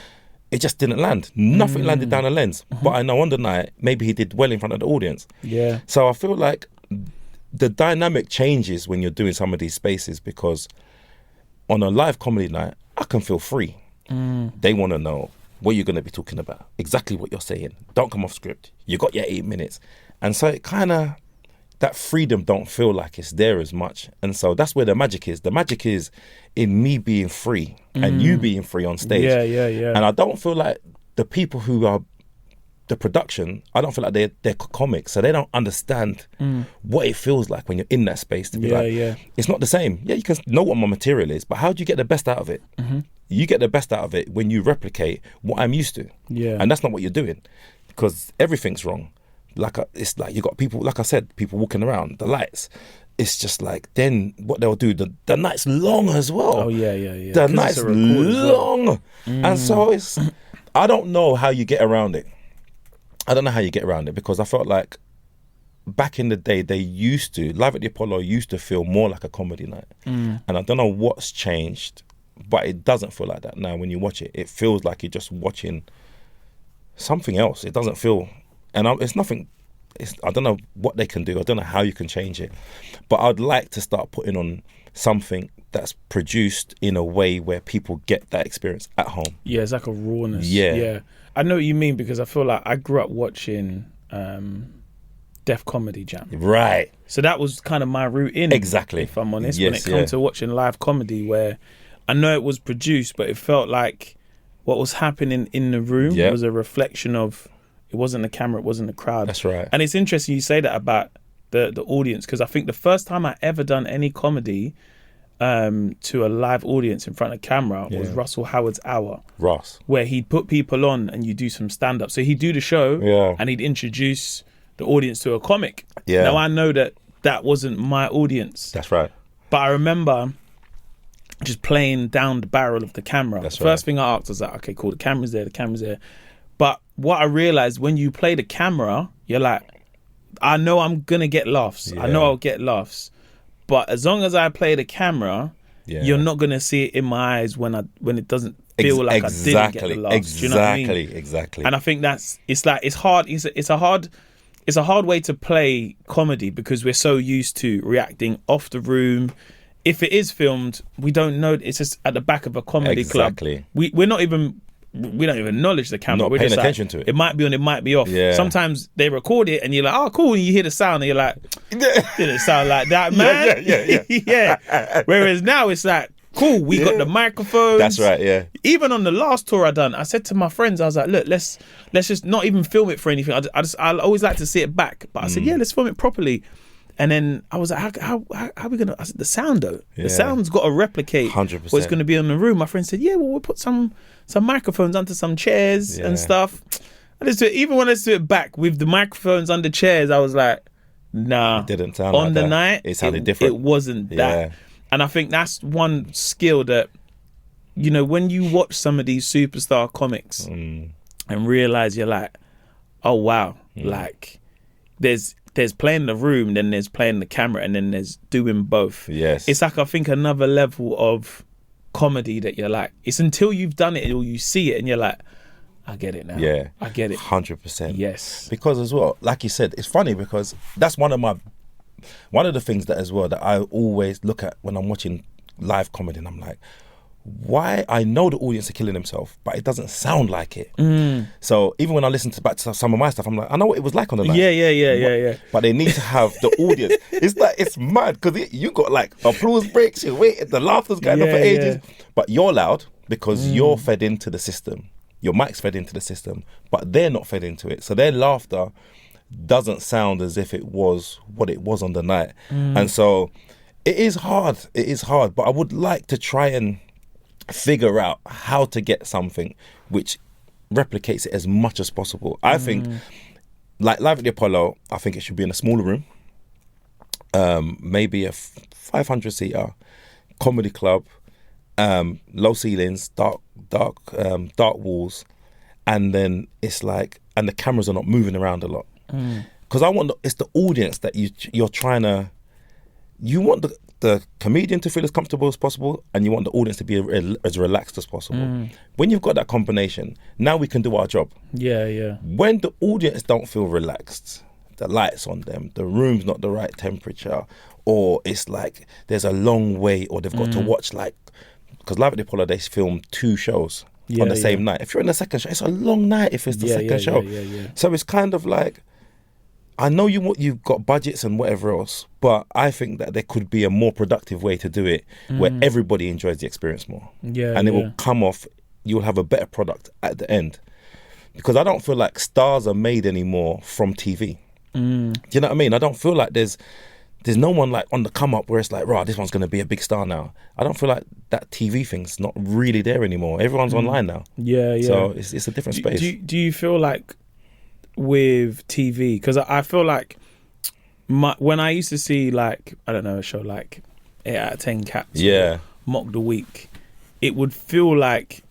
it just didn't land. Nothing landed down the lens. But I know on the night, maybe he did well in front of the audience. Yeah. So I feel like the dynamic changes when you're doing some of these spaces, because on a live comedy night, I can feel free. They want to know what you're going to be talking about, exactly what you're saying. Don't come off script. You got your 8 minutes. And so it kind of, that freedom don't feel like it's there as much. And so that's where the magic is. The magic is in me being free and you being free on stage. Yeah. And I don't feel like the people who are the production, I don't feel like they're comics, so they don't understand what it feels like when you're in that space to be it's not the same. Yeah, you can know what my material is, but how do you get the best out of it? You get the best out of it when you replicate what I'm used to. Yeah. And that's not what you're doing, because everything's wrong. Like it's like you got people, like I said, people walking around, the lights. It's just like, then what they'll do, the night's long as well. Oh yeah. The night's long. And so it's, I don't know how you get around it. Because I felt like back in the day, they used to, Live at the Apollo used to feel more like a comedy night. And I don't know what's changed, but it doesn't feel like that now. When you watch it, it feels like you're just watching something else. It doesn't feel, and it's nothing, I don't know what they can do. I don't know how you can change it. But I'd like to start putting on something that's produced in a way where people get that experience at home. Yeah, it's like a rawness. Yeah. I know what you mean, because I feel like I grew up watching Def Comedy Jam. Right. So that was kind of my route in. Exactly. If I'm honest, when it comes to watching live comedy, where I know it was produced, but it felt like what was happening in the room was a reflection of, it wasn't the camera, it wasn't the crowd. That's right. And it's interesting you say that about the audience, because I think the first time I ever done any comedy to a live audience in front of camera was Russell Howard's Hour. Ross. Where he'd put people on and you do some stand-up. So he'd do the show and he'd introduce the audience to a comic. Yeah. Now I know that wasn't my audience. That's right. But I remember just playing down the barrel of the camera. That's First thing I asked was like, okay, cool, the camera's there. But what I realized, when you play the camera, you're like, I know I'm going to get laughs. I know I'll get laughs. But as long as I play the camera, you're not going to see it in my eyes when it doesn't feel like I didn't get the laughs. Exactly. Do you know what I mean? Exactly. And I think it's hard. It's a hard way to play comedy, because we're so used to reacting off the room. If it is filmed, we don't know. It's just at the back of a comedy club. We don't even acknowledge the camera. Not we're paying just attention like, to it. It might be on, it might be off. Yeah. Sometimes they record it and you're like, oh, cool. And you hear the sound and you're like, didn't sound like that, man. Yeah. Whereas now it's like, cool, we got the microphones. That's right, yeah. Even on the last tour I done, I said to my friends, I was like, look, let's just not even film it for anything. I always like to see it back. But I said, let's film it properly. And then I was like, how are we going to... I said, the sound, though. Yeah. The sound's got to replicate 100%. what's going to be in the room. My friend said, we'll put some microphones onto some chairs and stuff. Even when I do it back with the microphones under chairs, I was like, nah. It didn't sound on like the that. night, it sounded different. It wasn't that. And I think that's one skill that, when you watch some of these superstar comics and realize you're like, oh, wow. Like, there's playing the room, then there's playing the camera, and then there's doing both. Yes. It's like, I think, another level of comedy that you're like, it's until you've done it or you see it and you're like, I get it now. Yeah. I get it. 100%. Yes. Because as well, like you said, it's funny because that's one of the things that as well that I always look at when I'm watching live comedy, and I'm like, why? I know the audience are killing themselves, but it doesn't sound like it. So even when I listen back to some of my stuff, I'm like, I know what it was like on the night. Yeah. But they need to have the audience. It's like, it's mad because you got like applause breaks, you wait, the laughter's going on for ages, but you're loud because you're fed into the system. Your mic's fed into the system, but they're not fed into it. So their laughter doesn't sound as if it was what it was on the night. And so it is hard. But I would like to try and figure out how to get something which replicates it as much as possible. I think, like Live at the Apollo, I think it should be in a smaller room. maybe a 500 seater comedy club, low ceilings, dark walls, and then it's like, and the cameras are not moving around a lot. Because it's the audience that you're trying to, you want the comedian to feel as comfortable as possible, and you want the audience to be as relaxed as possible. When you've got that combination, now we can do our job. Yeah. When the audience don't feel relaxed, the lights on them, the room's not the right temperature, or it's like there's a long wait, or they've got to watch, like, because Live at the Apollo, they film 2 shows on the same night. If you're in the second show, it's a long night if it's the second show. So it's kind of like, I know you've got budgets and whatever else, but I think that there could be a more productive way to do it where everybody enjoys the experience more. And it will come off, you'll have a better product at the end. Because I don't feel like stars are made anymore from TV. Do you know what I mean? I don't feel like there's no one like on the come up where it's like, right, this one's going to be a big star now. I don't feel like that TV thing's not really there anymore. Everyone's online now. Yeah. So it's a different space. Do you feel like with TV, because I feel like when I used to see, like, I don't know, a show like 8 out of 10 Cats, Mock the Week, it would feel like,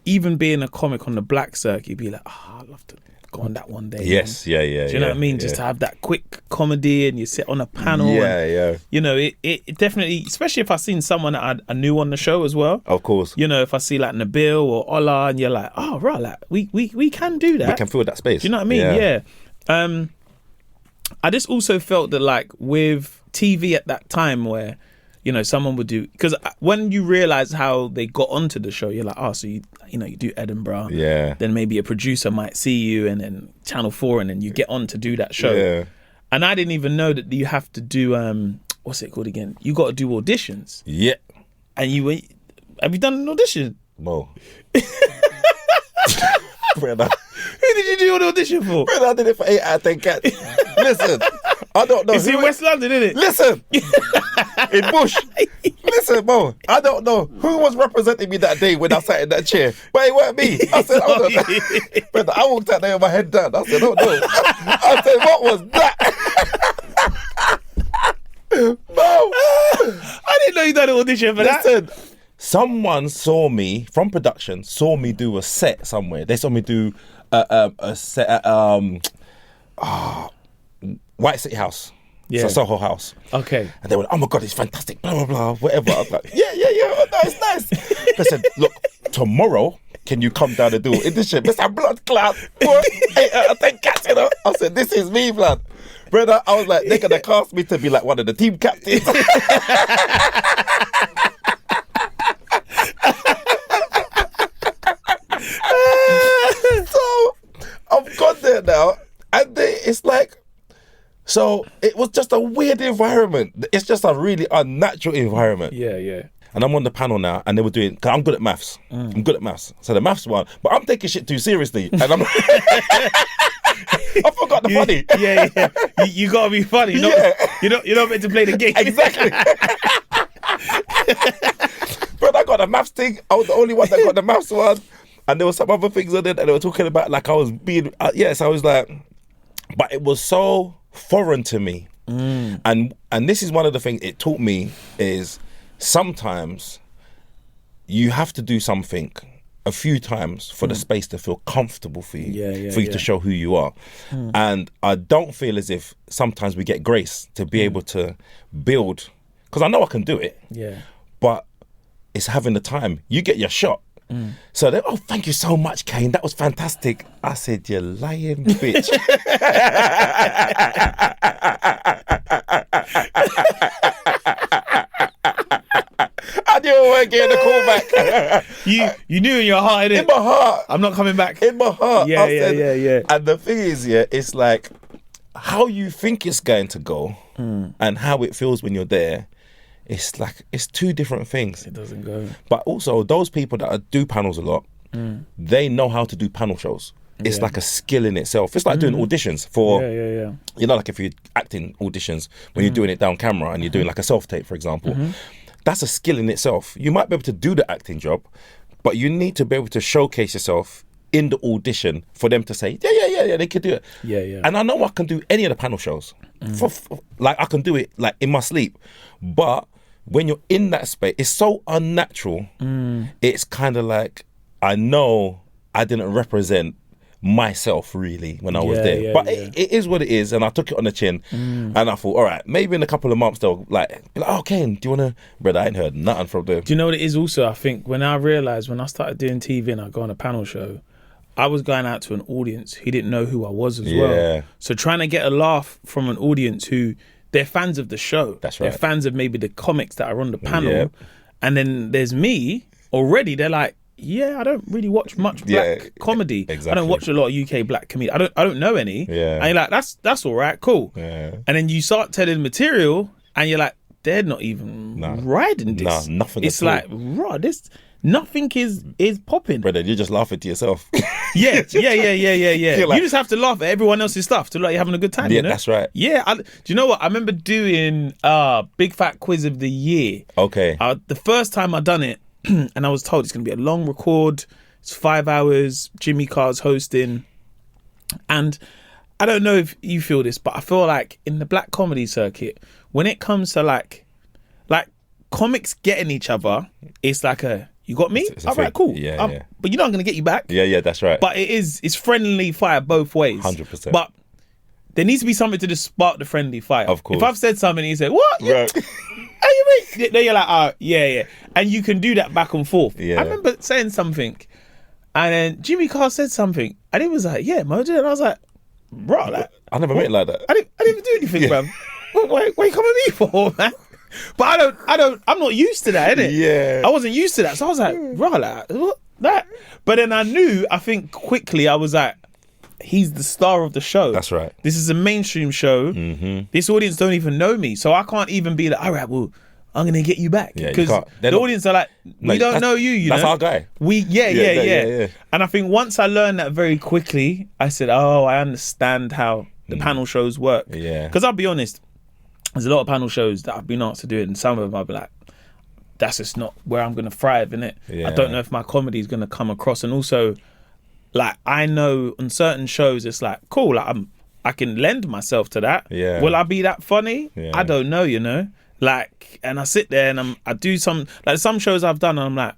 even being a comic on the black circuit, you'd be like, I'd love to go on that one day. Yes, man. yeah. Do you know what I mean? Just to have that quick comedy, and you sit on a panel. You know, it definitely, especially if I've seen someone that I knew on the show as well. Of course. You know, if I see like Nabil or Ola, and you're like, oh, right, like we can do that. We can fill that space. Do you know what I mean? Yeah. I just also felt that, like, with TV at that time, where, you know, someone would do, because when you realise how they got onto the show, you're like, oh, so you do Edinburgh. Yeah. Then maybe a producer might see you, and then Channel 4, and then you get on to do that show. Yeah. And I didn't even know that you have to do, what's it called again? You got to do auditions. Yeah. And have you done an audition? No. Who did you do an audition for? Brother, I did it for 8 out of 10 Cats. Listen, I don't know. It's in West London, isn't it? Listen, in Bush. Listen, bro, I don't know who was representing me that day when I sat in that chair, but it weren't me. I said, hold on. Brother, I walked out there with my head down. I said, oh no. I said, what was that? No. I didn't know you done an audition for that. Listen, someone from production saw me do a set somewhere. They saw me do a set at White City House. Yeah. So Soho House. Okay. And they were like, oh my God, it's fantastic, blah, blah, blah, whatever. I was like, yeah, oh, no, it's nice. They said, look, tomorrow, can you come down and do it? This shit, Mr. Blood Cloud, 8 out of 10 Cats, you know? I said, this is me, blood. Brother, I was like, they're going to cast me to be like one of the team captains. So, I've got there now, and it's like, so it was just a weird environment. It's just a really unnatural environment. Yeah. And I'm on the panel now, and they were doing, because I'm good at maths. I'm good at maths. So the maths one, but I'm taking shit too seriously. And I'm I forgot the funny. Yeah. You got to be funny. You're not meant to play the game. Exactly. But I got the maths thing. I was the only one that got the maths one. And there were some other things on it that they were talking about, like I was being, yes, I was like, but it was so foreign to me. And this is one of the things it taught me is sometimes you have to do something a few times for the space to feel comfortable for you, for you to show who you are. And I don't feel as if sometimes we get grace to be able to build, because I know I can do it, but it's having the time. You get your shot. So they, oh, thank you so much, Kane. That was fantastic. I said, you lying bitch. I knew I weren't getting a call back. You knew in your heart, innit? In my heart. I'm not coming back. In my heart. Yeah. And the thing is, it's like how you think it's going to go and how it feels when you're there. It's like, it's two different things. It doesn't go. But also, those people that do panels a lot, they know how to do panel shows. It's like a skill in itself. It's like doing auditions for, you know, like if you're acting auditions, when you're doing it down camera and you're doing like a self-tape, for example, that's a skill in itself. You might be able to do the acting job, but you need to be able to showcase yourself in the audition for them to say, yeah, they could do it. Yeah. And I know I can do any of the panel shows. Like, I can do it like in my sleep. But when you're in that space, it's so unnatural. It's kind of like, I know I didn't represent myself really when I was there, but it is what it is, and I took it on the chin, and I thought, all right, maybe in a couple of months they'll like, oh, Kane, do you want to, brother? I ain't heard nothing from them. Do you know what it is also? I think when I realised, when I started doing TV and I go on a panel show, I was going out to an audience who didn't know who I was as well. So trying to get a laugh from an audience who, they're fans of the show. That's right. They're fans of maybe the comics that are on the panel, and then there's me already. They're like, I don't really watch much black comedy. Exactly. I don't watch a lot of UK black comedy. I don't know any. And you're like, that's all right, cool. And then you start telling material, and you're like, they're not even riding this. Nah, nothing. It's like, this nothing is popping. Brother, you're just laughing to yourself. Yeah. Like, you just have to laugh at everyone else's stuff to look like you're having a good time. Yeah, you know? that's right. Yeah. Do you know what? I remember doing Big Fat Quiz of the Year. Okay. The first time I done it, and I was told it's going to be a long record. It's 5 hours. Jimmy Carr's hosting. And I don't know if you feel this, but I feel like in the black comedy circuit, when it comes to like comics getting each other, it's like you got me? It's a all right, thing. cool. Yeah. But you know I'm going to get you back. Yeah, that's right. But it's friendly fire both ways. 100%. But there needs to be something to just spark the friendly fire. Of course. If I've said something and you say, what? Right. How you mean? Then you're like, oh, yeah. And you can do that back and forth. Yeah. I remember saying something, and then Jimmy Carr said something, and he was like, yeah, Mojo. And I was like, bro, like, I never met it like that. I didn't even do anything, bruv. What you coming at me for, man? But I'm not used to that, innit? Yeah. I wasn't used to that. So I was like, bro, like, what? That? But then I think quickly, I was like, he's the star of the show. That's right. This is a mainstream show. This audience don't even know me. So I can't even be like, all right, well, I'm going to get you back. Because the audience are like, we don't know you, That's know? our guy. Yeah. And I think once I learned that very quickly, I said, oh, I understand how the panel shows work. Yeah. Because I'll be honest, there's a lot of panel shows that I've been asked to do it, and some of them I'll be like, that's just not where I'm going to thrive in it. Yeah. I don't know if my comedy is going to come across. And also, like, I know on certain shows, it's like, cool, like, I can lend myself to that. Yeah. Will I be that funny? Yeah. I don't know, you know? Like, and I sit there and I do some shows I've done, and I'm like,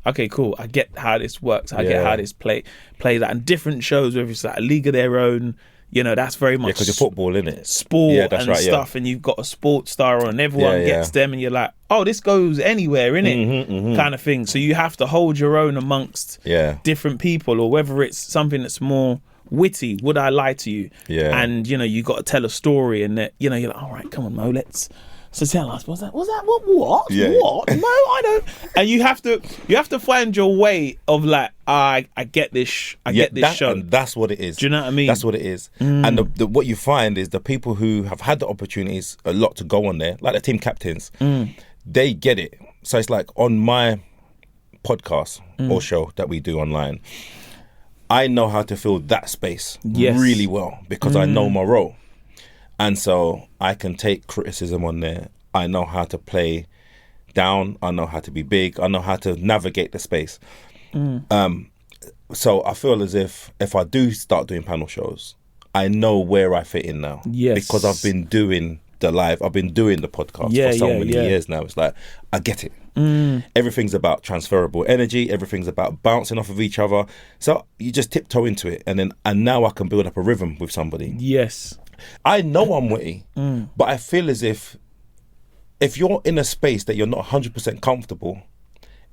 okay, cool, I get how this works. I get how this plays that. And different shows, whether it's like a league of their own, you know, that's very much because you're football, innit? Sport and stuff, and you've got a sports star on, and everyone gets them, and you're like, oh, this goes anywhere, innit? Kind of thing. So you have to hold your own amongst different people, or whether it's something that's more witty, would I lie to you? Yeah. And, you know, you got to tell a story, and that, you know, you're like, all right, come on, Mo, so tell us, was that what? Yeah. What? No, I don't. And you have to find your way of like, I get this. I get this show. And that's what it is. Do you know what I mean? That's what it is. And what you find is the people who have had the opportunities a lot to go on there, like the team captains, they get it. So it's like on my podcast or show that we do online, I know how to fill that space really well because I know my role. And so I can take criticism on there. I know how to play down. I know how to be big. I know how to navigate the space. So I feel as if I do start doing panel shows, I know where I fit in now. Yes. Because I've been doing the live, I've been doing the podcast for so many years now. It's like, I get it. Everything's about transferable energy. Everything's about bouncing off of each other. So you just tiptoe into it. And now I can build up a rhythm with somebody. Yes. I know I'm witty, but I feel as if you're in a space that you're not 100% comfortable,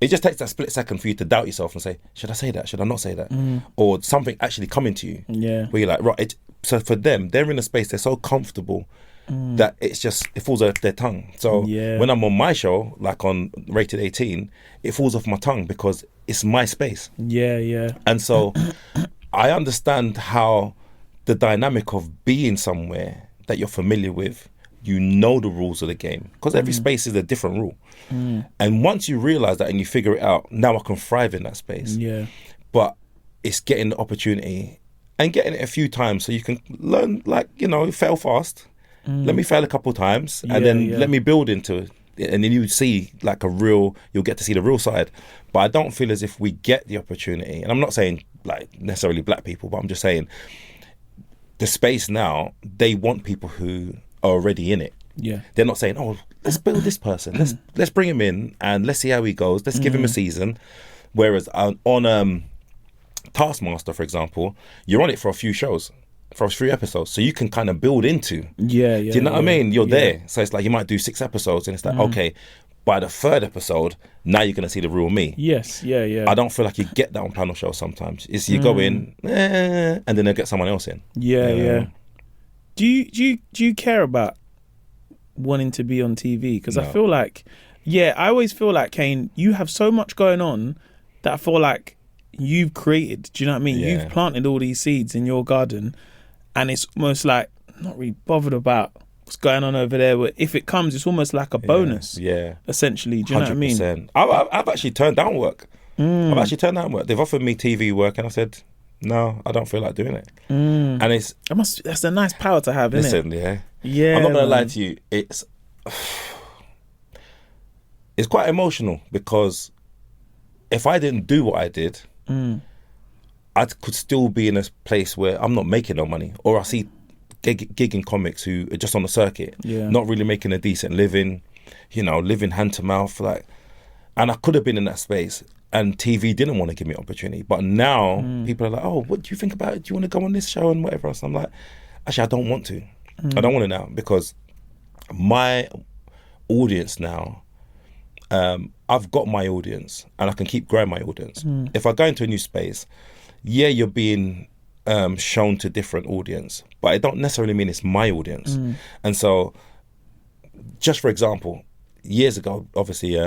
it just takes that split second for you to doubt yourself and say, should I say that? Should I not say that? Or something actually coming to you. Yeah. Where you're like, right. So for them, they're in a space, they're so comfortable that it falls off their tongue. So when I'm on my show, like on Rated 18, it falls off my tongue because it's my space. Yeah. And so I understand how the dynamic of being somewhere that you're familiar with, you know the rules of the game, because every space is a different rule. And once you realize that and you figure it out, now I can thrive in that space. Yeah. But it's getting the opportunity and getting it a few times so you can learn, like, you know, fail fast. Let me fail a couple of times and then let me build into and then you see like you'll get to see the real side. But I don't feel as if we get the opportunity. And I'm not saying like necessarily black people, but I'm just saying the space now, they want people who are already in it. Yeah. They're not saying, oh, let's build this person. Let's bring him in and let's see how he goes. Let's give him a season. Whereas on Taskmaster, for example, you're on it for a few shows, for a few episodes. So you can kind of build into. Yeah. Do you know what I mean? You're there. So it's like you might do 6 episodes and it's like, okay, by the 3rd episode, now you're going to see the real me. Yes, yeah. I don't feel like you get that on panel shows sometimes. It's you go in, and then they'll get someone else in. Yeah. Do you care about wanting to be on TV? Because I feel like, I always feel like, Kane, you have so much going on that I feel like you've created. Do you know what I mean? You've planted all these seeds in your garden, and it's almost like not really bothered about what's going on over there. But if it comes, it's almost like a bonus. Essentially. Do you know what I mean? I've actually turned down work. I've actually turned down work. They've offered me TV work, and I said, no, I don't feel like doing it. And that's a nice power to have, isn't it? Yeah. I'm not gonna lie to you. It's quite emotional because if I didn't do what I did, I could still be in a place where I'm not making no money, or I see gigging comics who are just on the circuit, not really making a decent living, living hand to mouth, and I could have been in that space. And TV didn't want to give me opportunity, but now people are like, "Oh, what do you think about it? Do you want to go on this show and whatever else?" I'm like, actually, I don't want to. I don't want to now because my audience now, I've got my audience and I can keep growing my audience. If I go into a new space, you're being shown to different audience, but it don't necessarily mean it's my audience. And so, just for example, years ago, obviously,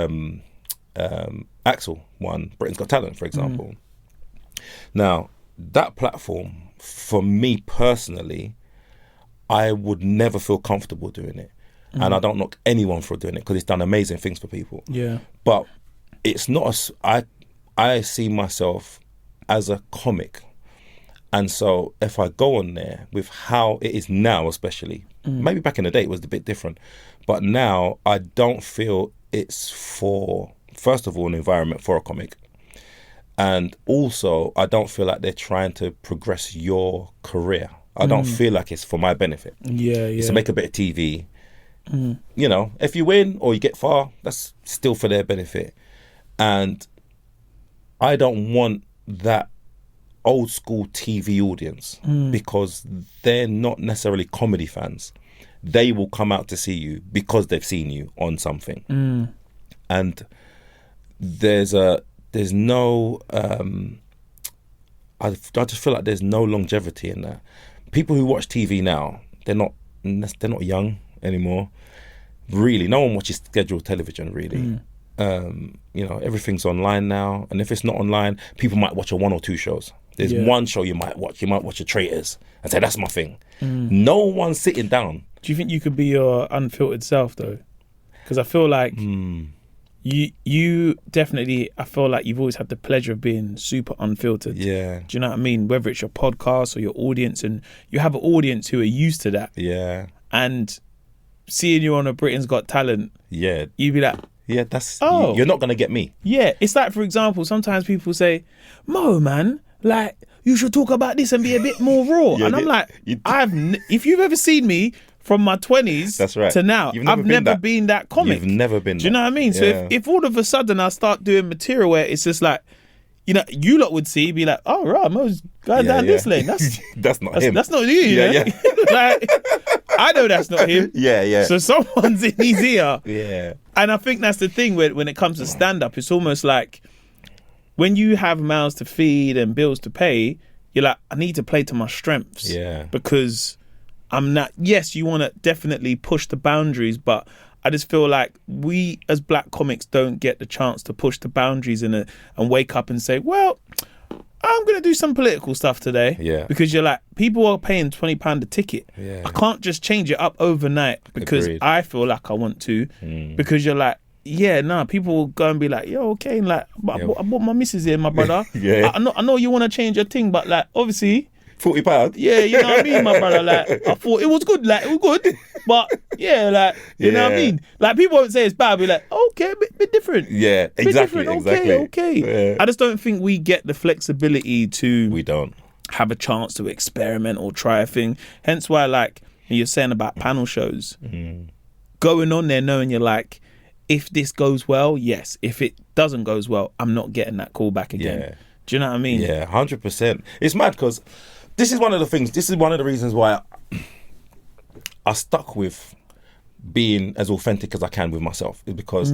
Axel won Britain's Got Talent, for example. Now, that platform, for me personally, I would never feel comfortable doing it. And I don't knock anyone for doing it because it's done amazing things for people. Yeah. But it's not I see myself as a comic. And so if I go on there with how it is now, especially, maybe back in the day it was a bit different, but now I don't feel it's for, first of all, an environment for a comic. And also, I don't feel like they're trying to progress your career. I don't feel like it's for my benefit. It's to make a bit of TV. If you win or you get far, that's still for their benefit. And I don't want that old school TV audience because they're not necessarily comedy fans. They will come out to see you because they've seen you on something. And there's no I just feel like there's no longevity in that. People who watch TV now, they're not young anymore. Really, no one watches scheduled television, really. Everything's online now, and if it's not online, people might watch 1 or 2 shows. There's one show you might watch a Traitors and say, that's my thing. No one's sitting down. Do you think you could be your unfiltered self, though? Because I feel like you definitely, I feel like you've always had the pleasure of being super unfiltered. Yeah. Do you know what I mean? Whether it's your podcast or your audience, and you have an audience who are used to that. Yeah. And seeing you on a Britain's Got Talent, you'd be like, you're not going to get me. Yeah. It's like, for example, sometimes people say, Mo, man, like, you should talk about this and be a bit more raw. And I'm like, if you've ever seen me from my 20s to now, I've never been that comic. You've never been. Do you know what I mean? So if all of a sudden I start doing material where it's just like, you lot would be like, oh, right, Mo's going down this lane. That's not him. That's not you. Like, I know that's not him. Yeah. So someone's in his ear. Yeah. And I think that's the thing when it comes to stand-up. It's almost like when you have mouths to feed and bills to pay, you're like, I need to play to my strengths. Yeah. Because I'm not, yes, you want to definitely push the boundaries, but I just feel like we as black comics don't get the chance to push the boundaries and wake up and say, well, I'm going to do some political stuff today. Yeah. Because you're like, people are paying £20 a ticket. Yeah. I can't just change it up overnight because I feel like I want to. Because you're like, people will go and be like, yo, okay, like, I bought my missus here, my brother. I know you want to change your thing, but like, obviously, £40. Yeah, you know what I mean, my brother. Like, I thought it was good. Like, it was good, but yeah, like, you know what I mean. Like, people won't say it's bad. Be like, okay, bit different. Yeah, exactly, exactly. Okay. Yeah. I just don't think we get the flexibility to. We don't have a chance to experiment or try a thing. Hence why, like you're saying about panel shows, going on there knowing you're like, if this goes well, yes. If it doesn't goes well, I'm not getting that call back again. Yeah. Do you know what I mean? Yeah, 100%. It's mad because this is one of the things. This is one of the reasons why I stuck with being as authentic as I can with myself. Is because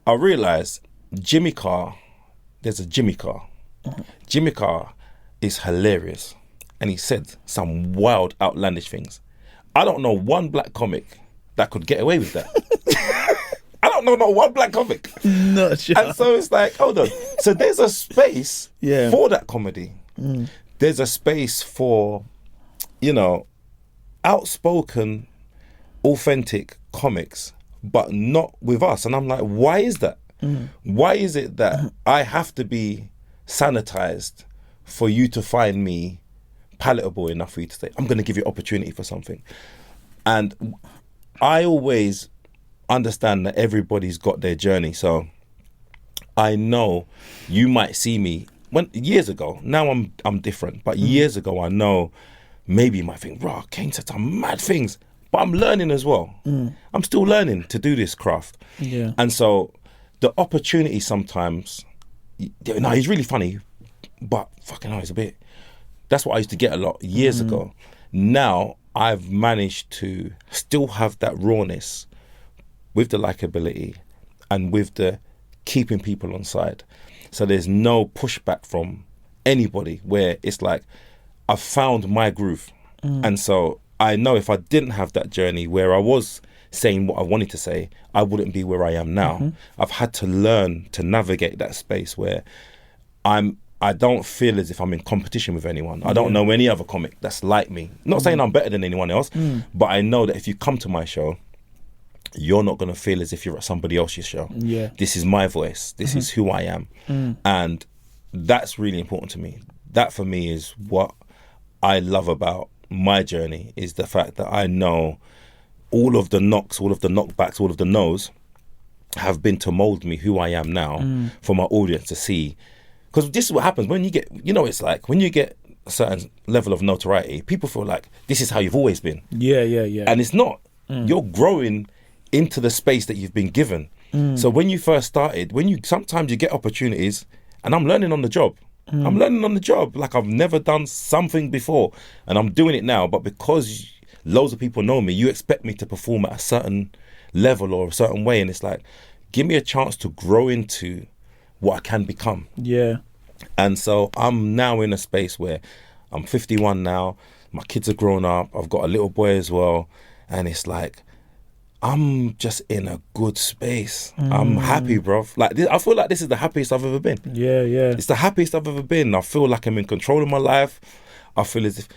I realised Jimmy Carr. There's a Jimmy Carr. Jimmy Carr is hilarious, and he said some wild, outlandish things. I don't know one black comic that could get away with that. I don't know not one black comic. No, sure. And so it's like, hold on. So there's a space for that comedy. There's a space for, you know, outspoken, authentic comics, but not with us. And I'm like, why is that? Why is it that I have to be sanitized for you to find me palatable enough for you to say, I'm going to give you opportunity for something? And I always understand that everybody's got their journey. So I know you might see me years ago. Now I'm different, but years ago I know maybe you might think, "Rah, Kane said some mad things," but I'm learning as well. I'm still learning to do this craft. Yeah. And so the opportunity sometimes, he's really funny, but fucking hell, it's a bit. That's what I used to get a lot years ago. Now I've managed to still have that rawness with the likability and with the keeping people on side. So there's no pushback from anybody where it's like, I've found my groove. And so I know if I didn't have that journey where I was saying what I wanted to say, I wouldn't be where I am now. I've had to learn to navigate that space where I don't feel as if I'm in competition with anyone. I don't know any other comic that's like me. Not saying I'm better than anyone else, but I know that if you come to my show, you're not going to feel as if you're at somebody else's show. Yeah. This is my voice. This is who I am. And that's really important to me. That for me is what I love about my journey, is the fact that I know all of the knocks, all of the knockbacks, all of the no's have been to mold me who I am now for my audience to see. Because this is what happens when you get, it's like when you get a certain level of notoriety, people feel like this is how you've always been. Yeah. And it's not. You're growing into the space that you've been given. So when you first started, sometimes you get opportunities, and I'm learning on the job. I'm learning on the job. Like I've never done something before, and I'm doing it now. But because loads of people know me, you expect me to perform at a certain level or a certain way, and it's like, give me a chance to grow into what I can become. Yeah. And so I'm now in a space where I'm 51 now. My kids are grown up. I've got a little boy as well, and it's like, I'm just in a good space. I'm happy, bro. Like I feel like this is the happiest I've ever been. Yeah. It's the happiest I've ever been. I feel like I'm in control of my life. I feel as if,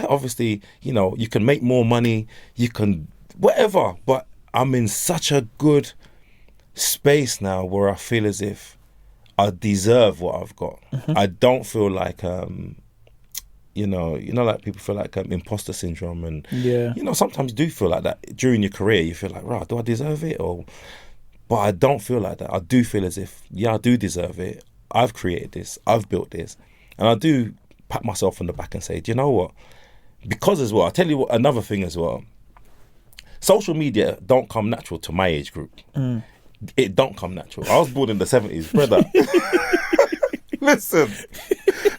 obviously, you can make more money, you can whatever, but I'm in such a good space now where I feel as if I deserve what I've got. I don't feel like like people feel like imposter syndrome, and sometimes you do feel like that during your career. You feel like, right, do I deserve it? But I don't feel like that. I do feel as if, I do deserve it. I've created this, I've built this, and I do pat myself on the back and say, do you know what? Because as well, I'll tell you what, another thing as well, social media don't come natural to my age group. It don't come natural. I was born in the 70s, brother.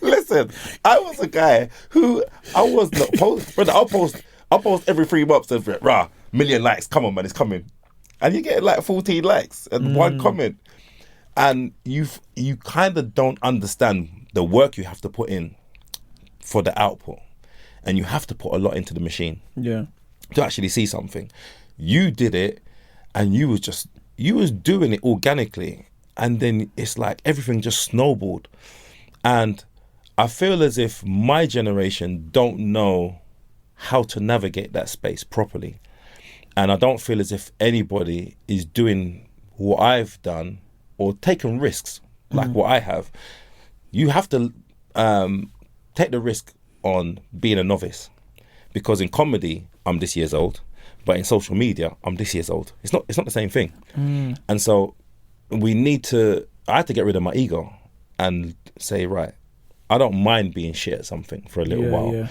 Listen, I was a guy who I was not post, brother. I'll post every 3 months and million likes. Come on, man, it's coming, and you get like 14 likes and one comment, and you kind of don't understand the work you have to put in for the output, and you have to put a lot into the machine. Yeah. To actually see something. You did it, and you was doing it organically, and then it's like everything just snowballed. And I feel as if my generation don't know how to navigate that space properly. And I don't feel as if anybody is doing what I've done or taking risks like what I have. You have to take the risk on being a novice, because in comedy I'm this years old, but in social media I'm this years old. It's not the same thing. And so I had to get rid of my ego and say, right, I don't mind being shit at something for a little while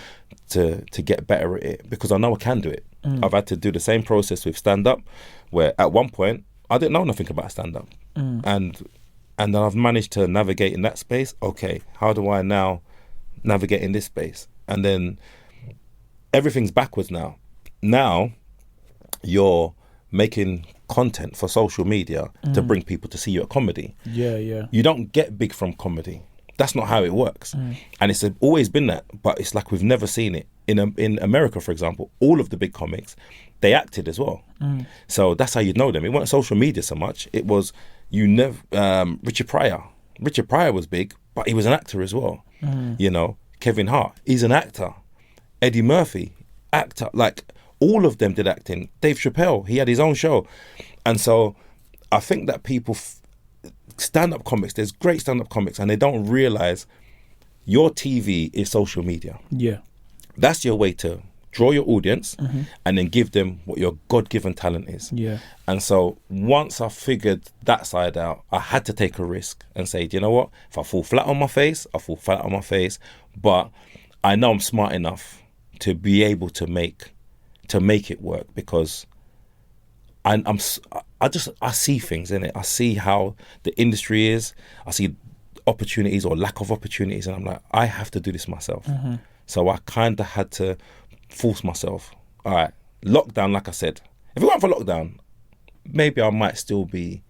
to get better at it, because I know I can do it. I've had to do the same process with stand-up, where at one point I didn't know nothing about stand-up. And then I've managed to navigate in that space. Okay, how do I now navigate in this space? And then everything's backwards now. Now you're making content for social media to bring people to see you at comedy. You don't get big from comedy. That's not how it works. And it's always been that, but it's like we've never seen it. In America, for example, all of the big comics, they acted as well. So that's how you'd know them. It wasn't social media so much. It was, Richard Pryor. Richard Pryor was big, but he was an actor as well. You know, Kevin Hart, he's an actor. Eddie Murphy, actor. Like, all of them did acting. Dave Chappelle, he had his own show. And so I think that people, stand-up comics, there's great stand-up comics, and they don't realise your TV is social media. That's your way to draw your audience and then give them what your God-given talent is. And so once I figured that side out, I had to take a risk and say, do you know what? If I fall flat on my face, I fall flat on my face. But I know I'm smart enough to be able to make it work, because I see things in it. I see how the industry is. I see opportunities or lack of opportunities, and I'm like, I have to do this myself. So I kind of had to force myself. All right, lockdown, like I said, if it weren't for lockdown, maybe I might still be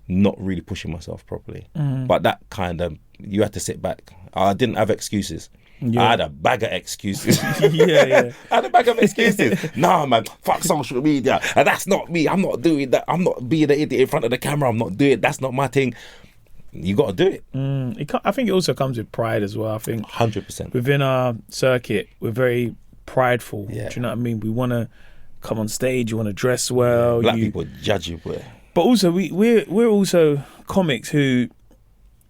not really pushing myself properly. But that kind of, you had to sit back. I didn't have excuses. I had a bag of excuses. I had a bag of excuses. Nah, man, fuck social media. And that's not me. I'm not doing that. I'm not being an idiot in front of the camera. I'm not doing it. That's not my thing. You got to do it. I think it also comes with pride as well. I think 100%. Within our circuit, we're very prideful. Do you know what I mean? We want to come on stage. You want to dress well. Black people judge you, boy. But also, we're also comics who,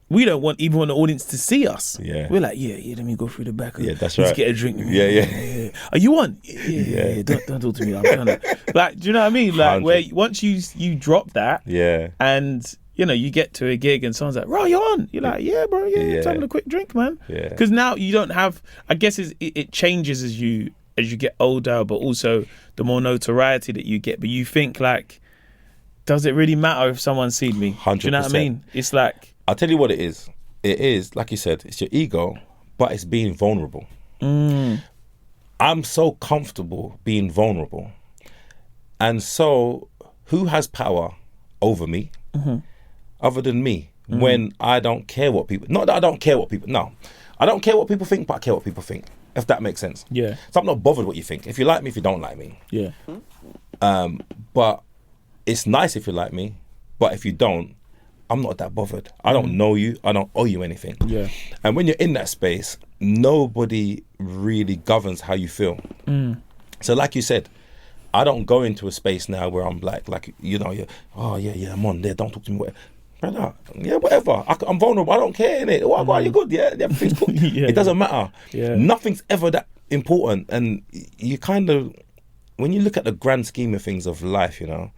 we don't want even the audience to see us. We're like, let me go through the back. That's let's right. get a drink. Are you on? Don't talk to me. I'm trying to. Like, do you know what I mean? Like, 100. Where once you drop that, and you know, you get to a gig and someone's like, "Bro, you're on." You're like, "Yeah, bro, just having a quick drink, man." Because now you don't have. I guess it changes as you get older, but also the more notoriety that you get. But you think like, does it really matter if someone's seen me? 100%. Do you know what I mean? It's like, I'll tell you what it is. It is, like you said, it's your ego, but it's being vulnerable. I'm so comfortable being vulnerable. And so who has power over me other than me when I don't care what people... Not that I don't care what people... No. I don't care what people think, but I care what people think, if that makes sense. So I'm not bothered what you think. If you like me, if you don't like me. But it's nice if you like me, but if you don't, I'm not that bothered. I don't know you. I don't owe you anything. And when you're in that space, nobody really governs how you feel. So like you said, I don't go into a space now where I'm like you know, I'm on there. Don't talk to me. Brother, whatever. I'm vulnerable. I don't care, innit? Why you good? Everything's good. It doesn't matter. Nothing's ever that important. And you kind of, when you look at the grand scheme of things of life, you know,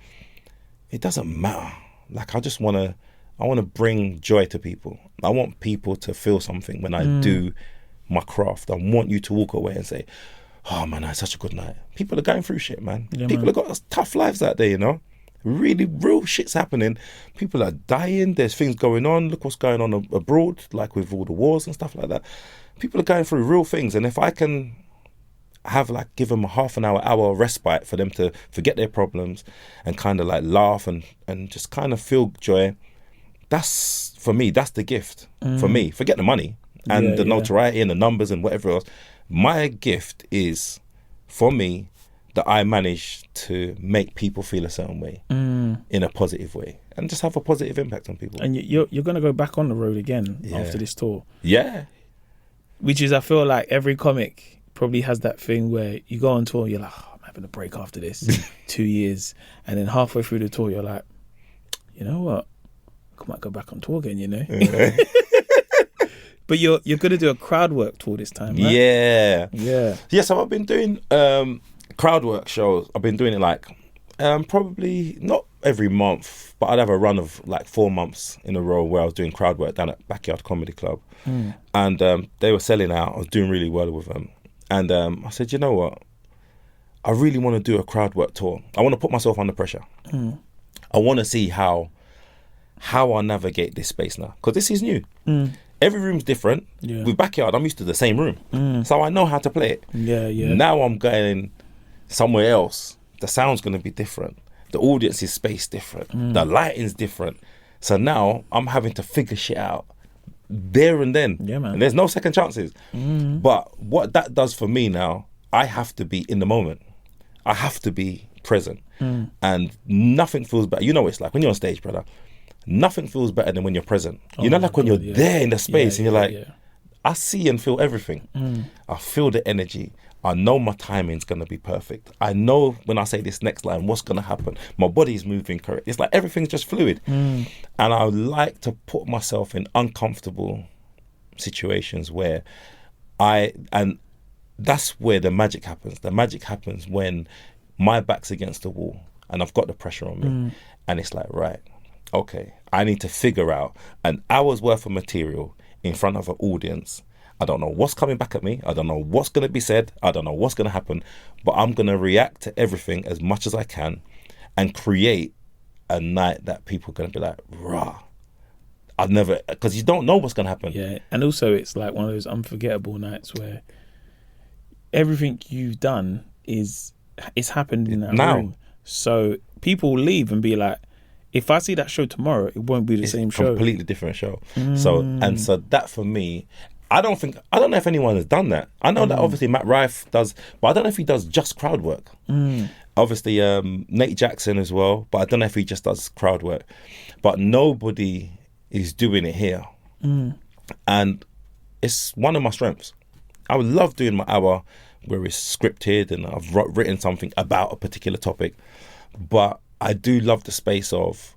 it doesn't matter. Like, I want to bring joy to people. I want people to feel something when I do my craft. I want you to walk away and say, oh man, I had such a good night. People are going through shit, man. People have got tough lives out there, you know. Really real shit's happening. People are dying. There's things going on. Look what's going on abroad, like with all the wars and stuff like that. People are going through real things. And if I can have give them a half an hour respite for them to forget their problems and kind of like laugh and just kind of feel joy, that's, for me, that's the gift. For me, forget the money and the notoriety and the numbers and whatever else. My gift is, for me, that I manage to make people feel a certain way in a positive way and just have a positive impact on people. And you're going to go back on the road again after this tour. Which is, I feel like every comic probably has that thing where you go on tour, you're like, oh, I'm having a break after this 2 years. And then halfway through the tour, you're like, you know what? I might go back on tour again, you know? But you're going to do a crowd work tour this time, right? Yeah. So I've been doing crowd work shows. I've been doing it like probably not every month, but I'd have a run of like 4 months in a row where I was doing crowd work down at Backyard Comedy Club. And they were selling out. I was doing really well with them. And I said, you know what? I really want to do a crowd work tour. I want to put myself under pressure. I want to see how I navigate this space now, because this is new. Every room's different. With Backyard, I'm used to the same room, so I know how to play it. Now I'm going somewhere else. The sound's going to be different. The audience is spaced different. The lighting's different. So now I'm having to figure shit out there and then. And there's no second chances. But what that does for me now, I have to be in the moment. I have to be present. And nothing feels better. You know what it's like when you're on stage, brother. Nothing feels better than when you're present. You know, like when you're there in the space and you're like, I see and feel everything. I feel the energy. I know my timing's going to be perfect. I know when I say this next line, what's going to happen. My body's moving correct. It's like everything's just fluid. And I like to put myself in uncomfortable situations where and that's where the magic happens. The magic happens when my back's against the wall and I've got the pressure on me. And it's like, right, okay, I need to figure out an hour's worth of material in front of an audience. I don't know what's coming back at me. I don't know what's going to be said. I don't know what's going to happen. But I'm going to react to everything as much as I can and create a night that people are going to be like, rah. I've never, because you don't know what's going to happen. Yeah, and also it's like one of those unforgettable nights where everything you've done it's happened in that room. So people will leave and be like, if I see that show tomorrow, it won't be the same show. Completely different show. So that for me, I don't know if anyone has done that. I know that obviously Matt Rife does, but I don't know if he does just crowd work. Obviously Nate Jackson as well, but I don't know if he just does crowd work. But nobody is doing it here. And it's one of my strengths. I would love doing my hour where it's scripted and I've written something about a particular topic. But I do love the space of,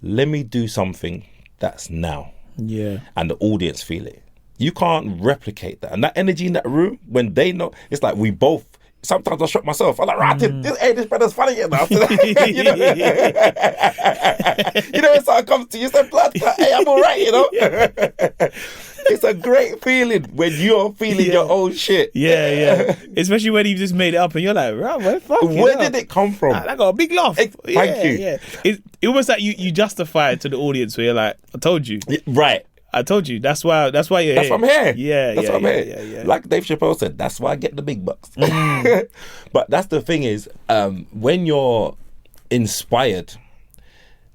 let me do something that's now. And the audience feel it. You can't replicate that. And that energy in that room, when they know, it's like we both, sometimes I shock myself. I'm like, right, this brother's funny here now. You know? You know, when someone comes to you, you say, blood, hey, I'm all right, you know? It's a great feeling when you're feeling your own shit. Especially when you just made it up and you're like, right, where did it come from? I got a big laugh. Thank you. It almost like you justify it to the audience where you're like, I told you. Right. I told you. That's why you're here. That's why I'm here. That's why I'm here. Yeah. Like Dave Chappelle said, that's why I get the big bucks. But that's the thing is, when you're inspired,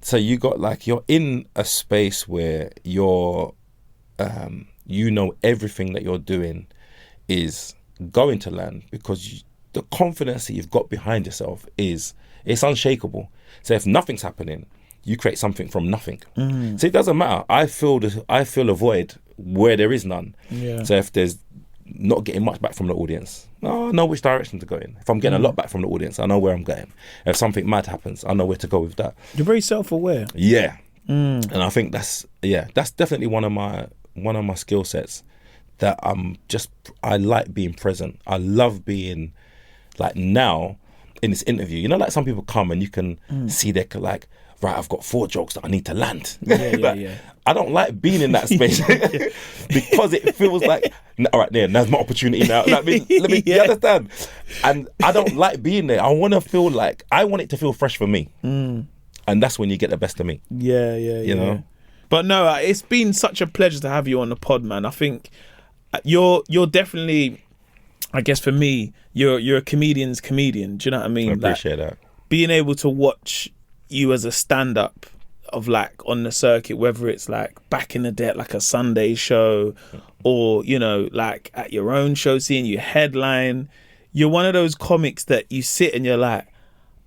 so you got like, you're in a space where you're, you know, everything that you're doing is going to land because the confidence that you've got behind yourself it's unshakable. So if nothing's happening, you create something from nothing. So it doesn't matter. I feel a void where there is none. So if there's not getting much back from the audience, I know which direction to go in. If I'm getting a lot back from the audience, I know where I'm going. If something mad happens, I know where to go with that. You're very self-aware. And I think that's definitely one of my skill sets that I like being present. I love being like, now in this interview, you know, like some people come and you can see they're like, right, I've got 4 jokes that I need to land. I don't like being in that space because it feels like, all right, there's my opportunity now. Let me you understand? And I don't like being there. I want it to feel fresh for me. And that's when you get the best of me. You know? But no, it's been such a pleasure to have you on the pod, man. I think you're definitely, I guess for me, you're a comedian's comedian. Do you know what I mean? I appreciate that. Being able to watch you as a stand-up of like on the circuit, whether it's like back in the day at like a Sunday show or, you know, like at your own show, seeing you headline, you're one of those comics that you sit and you're like,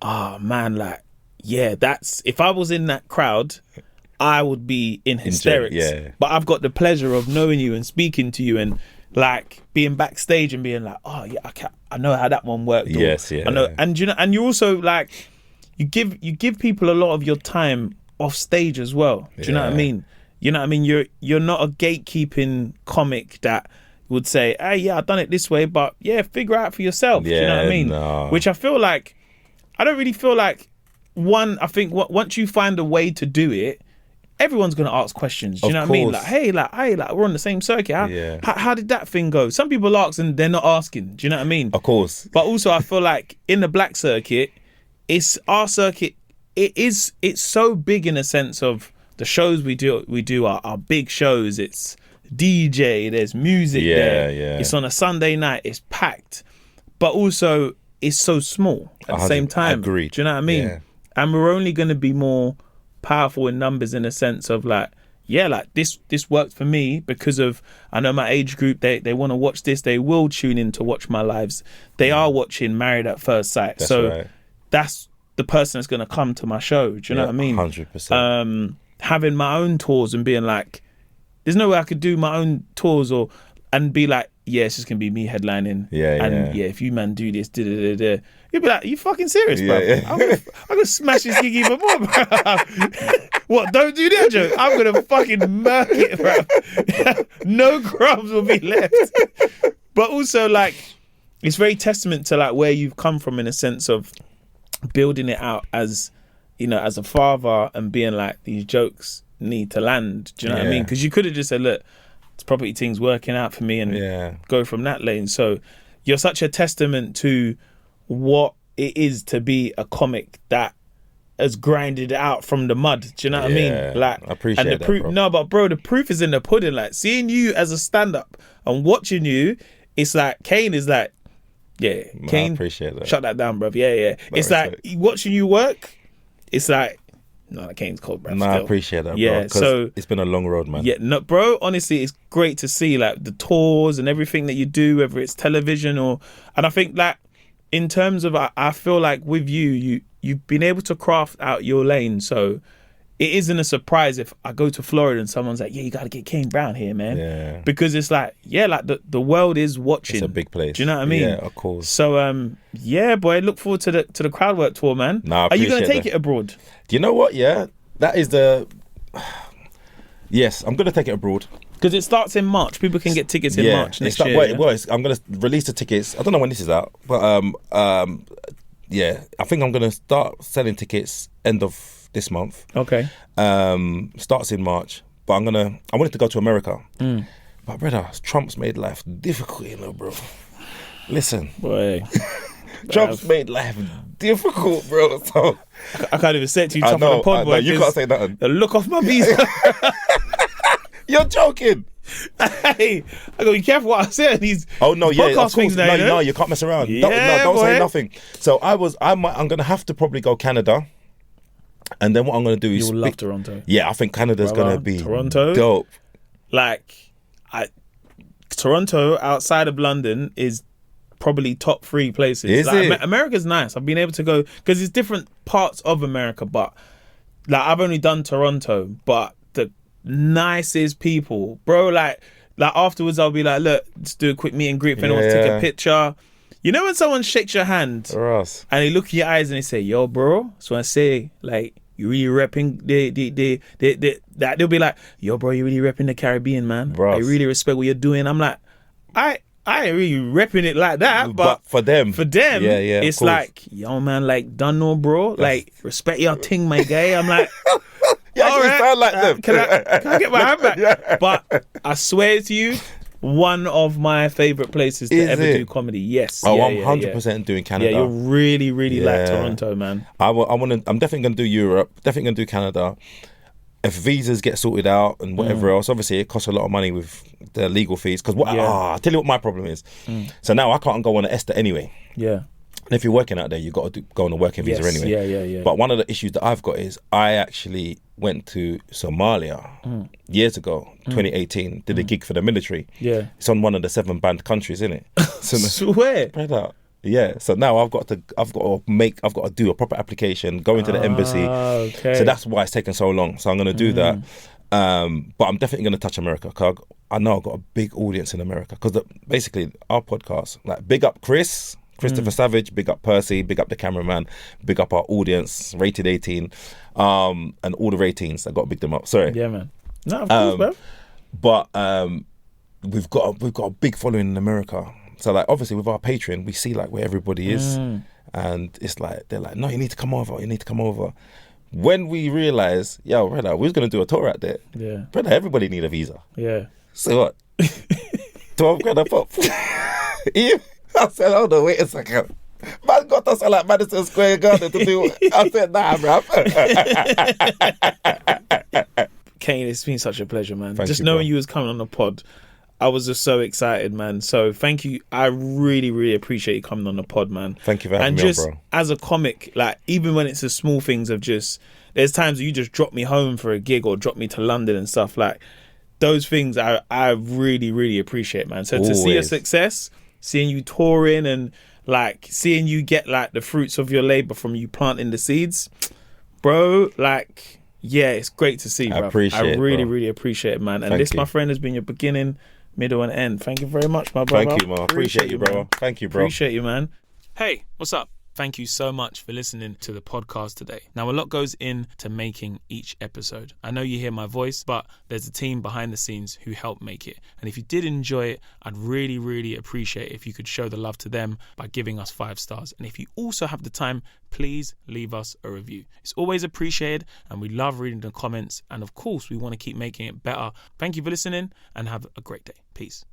oh man, like, yeah, that's, if I was in that crowd, I would be in hysterics. But I've got the pleasure of knowing you and speaking to you and like being backstage and being like, oh yeah, I know how that one worked. I know, and you know, and you're also like, you give people a lot of your time off stage as well. Do you know what I mean? You know what I mean? You're not a gatekeeping comic that would say, hey, yeah, I've done it this way, but yeah, figure out for yourself. Yeah, you know what I mean? no. Which I feel like, I don't really feel like, I think once you find a way to do it, everyone's going to ask questions. Do you know what I mean? Like, hey, we're on the same circuit. How did that thing go? Some people ask and they're not asking. Do you know what I mean? Of course. But also I feel like in the black circuit, it's our circuit. It's so big in a sense of the shows we do are big shows. It's DJ, there's music there. Yeah. It's on a Sunday night, it's packed. But also it's so small at the same time. Agreed. Do you know what I mean? Yeah. And we're only going to be more powerful in numbers in a sense of like, yeah, like this worked for me because of, I know my age group, they want to watch this, they will tune in to watch my lives. They are watching Married at First Sight. That's so right. That's the person that's going to come to my show. Do you know what I mean? 100%. Having my own tours and being like, there's no way I could do my own tours and be like, yeah, it's just going to be me headlining. And if you man do this, you'd be like, you fucking serious, bro? Yeah. I'm gonna smash this gig even more, bro. What, don't do that, Joe? I'm going to fucking murk it, bro. No crumbs will be left. But also, like, it's very testament to like where you've come from in a sense of building it out as, you know, as a father and being like, these jokes need to land. Do you know what I mean? Because you could have just said, look, this property thing's working out for me and go from that lane. So you're such a testament to what it is to be a comic that has grinded out from the mud. Do you know what I mean? Like, I appreciate and the that, proof, bro. No, but bro, the proof is in the pudding. Like, seeing you as a stand-up and watching you, it's like, Kane is like, Kane, I appreciate that. Shut that down, bro. Yeah. It's like, watching you work, it's like, no, Kane's cold, bro. No, I appreciate that, bro. Yeah, so it's been a long road, man. Yeah, no, bro. Honestly, it's great to see like the tours and everything that you do, whether it's television and I think like in terms of, I feel like with you've been able to craft out your lane. So it isn't a surprise if I go to Florida and someone's like, yeah, you got to get Kane Brown here, man. Yeah. Because it's like, like the world is watching. It's a big place. Do you know what I mean? Yeah, of course. So, boy, look forward to the crowd work tour, man. Nah, are you going to take it abroad? Do you know what? Yeah, that is yes, I'm going to take it abroad. Because it starts in March. People can get tickets in March next year. I'm going to release the tickets. I don't know when this is out, but I think I'm going to start selling tickets end of this month. Okay. Starts in March, but I wanted to go to America. But brother, Trump's made life difficult, you know, bro. Listen. Boy. Trump's made life difficult, bro. So I can't even say it to you top of the pod, boy. You can't say nothing. Look off my visa. You're joking. Hey, I gotta be careful what I say. These podcast things now. No, you can't mess around. Yeah, don't say nothing. So I'm gonna have to probably go Canada, and then what I'm gonna do is you'll love Toronto. Yeah, I think Canada's gonna be Toronto. Dope. Like, Toronto outside of London is probably top 3 places. Is like, it? America's nice. I've been able to go because it's different parts of America, but like I've only done Toronto, but the nicest people, bro. Like afterwards, I'll be like, look, let's do a quick meet and greet. If anyone wants to take a picture, you know when someone shakes your hand and they look in your eyes and they say, "Yo, bro." So I say, like, you really repping that. They'll be like, "Yo, bro, you really repping the Caribbean, man. Bros. I really respect what you're doing." I'm like, I ain't really repping it like that, but for them, yeah, it's like, yo, man, like, done no, bro. Like, respect your ting, my guy. I'm like, you actually sound like them. Can I get my hand back? Yeah. But I swear to you, one of my favourite places to ever do comedy. Yes. Oh, I'm 100% doing Canada. Yeah, you'll really, really like Toronto, man. I'm definitely going to do Europe. Definitely going to do Canada. If visas get sorted out and whatever else, obviously it costs a lot of money with the legal fees. Because I'll tell you what my problem is. So now I can't go on an ESTA anyway. Yeah. And if you're working out there, you've got to go on a working visa anyway. Yeah. But one of the issues that I've got is I actually went to Somalia years ago, 2018, did a gig for the military. Yeah. It's on one of the 7 banned countries, isn't it? So swear. Brother. Yeah, so now I've got to do a proper application, go into the embassy. Okay. So that's why it's taken so long. So I'm going to do that. But I'm definitely going to touch America because I know I've got a big audience in America. Because basically our podcast, like, big up Christopher Savage, big up Percy, big up the cameraman, big up our audience, rated 18, and all the ratings. I got to big them up. Sorry. Yeah, man. No, of course, bro. But we've got a big following in America. So like obviously with our Patreon, we see like where everybody is, and it's like they're like, no, you need to come over. You need to come over. When we realise, yo, brother, we was gonna do a tour out there. Yeah, brother, everybody need a visa. Yeah. So what? 12 grand a pop. I said, hold on, wait a second. Man got us like Madison Square Garden to do. I said, nah, bruv. Kane, it's been such a pleasure, man. Thank just you, knowing bro. you was coming on the pod, I was just so excited, man. So thank you. I really, really appreciate you coming on the pod, man. Thank you for having me just on, bro. As a comic, like even when it's the small things of just, there's times where you just drop me home for a gig or drop me to London and stuff like those things. I really, really appreciate, man. So to see your success, seeing you touring and like seeing you get like the fruits of your labor from you planting the seeds, bro, like. Yeah, it's great to see, bro. I really, really appreciate it, man. And this, my friend, has been your beginning, middle, and end. Thank you very much, my brother. Thank you, man. Appreciate you, bro. Man. Thank you, bro. Appreciate you, man. Hey, what's up? Thank you so much for listening to the podcast today. Now, a lot goes into making each episode. I know you hear my voice, but there's a team behind the scenes who help make it. And if you did enjoy it, I'd really, really appreciate if you could show the love to them by giving us 5 stars. And if you also have the time, please leave us a review. It's always appreciated, and we love reading the comments. And of course, we want to keep making it better. Thank you for listening, and have a great day. Peace.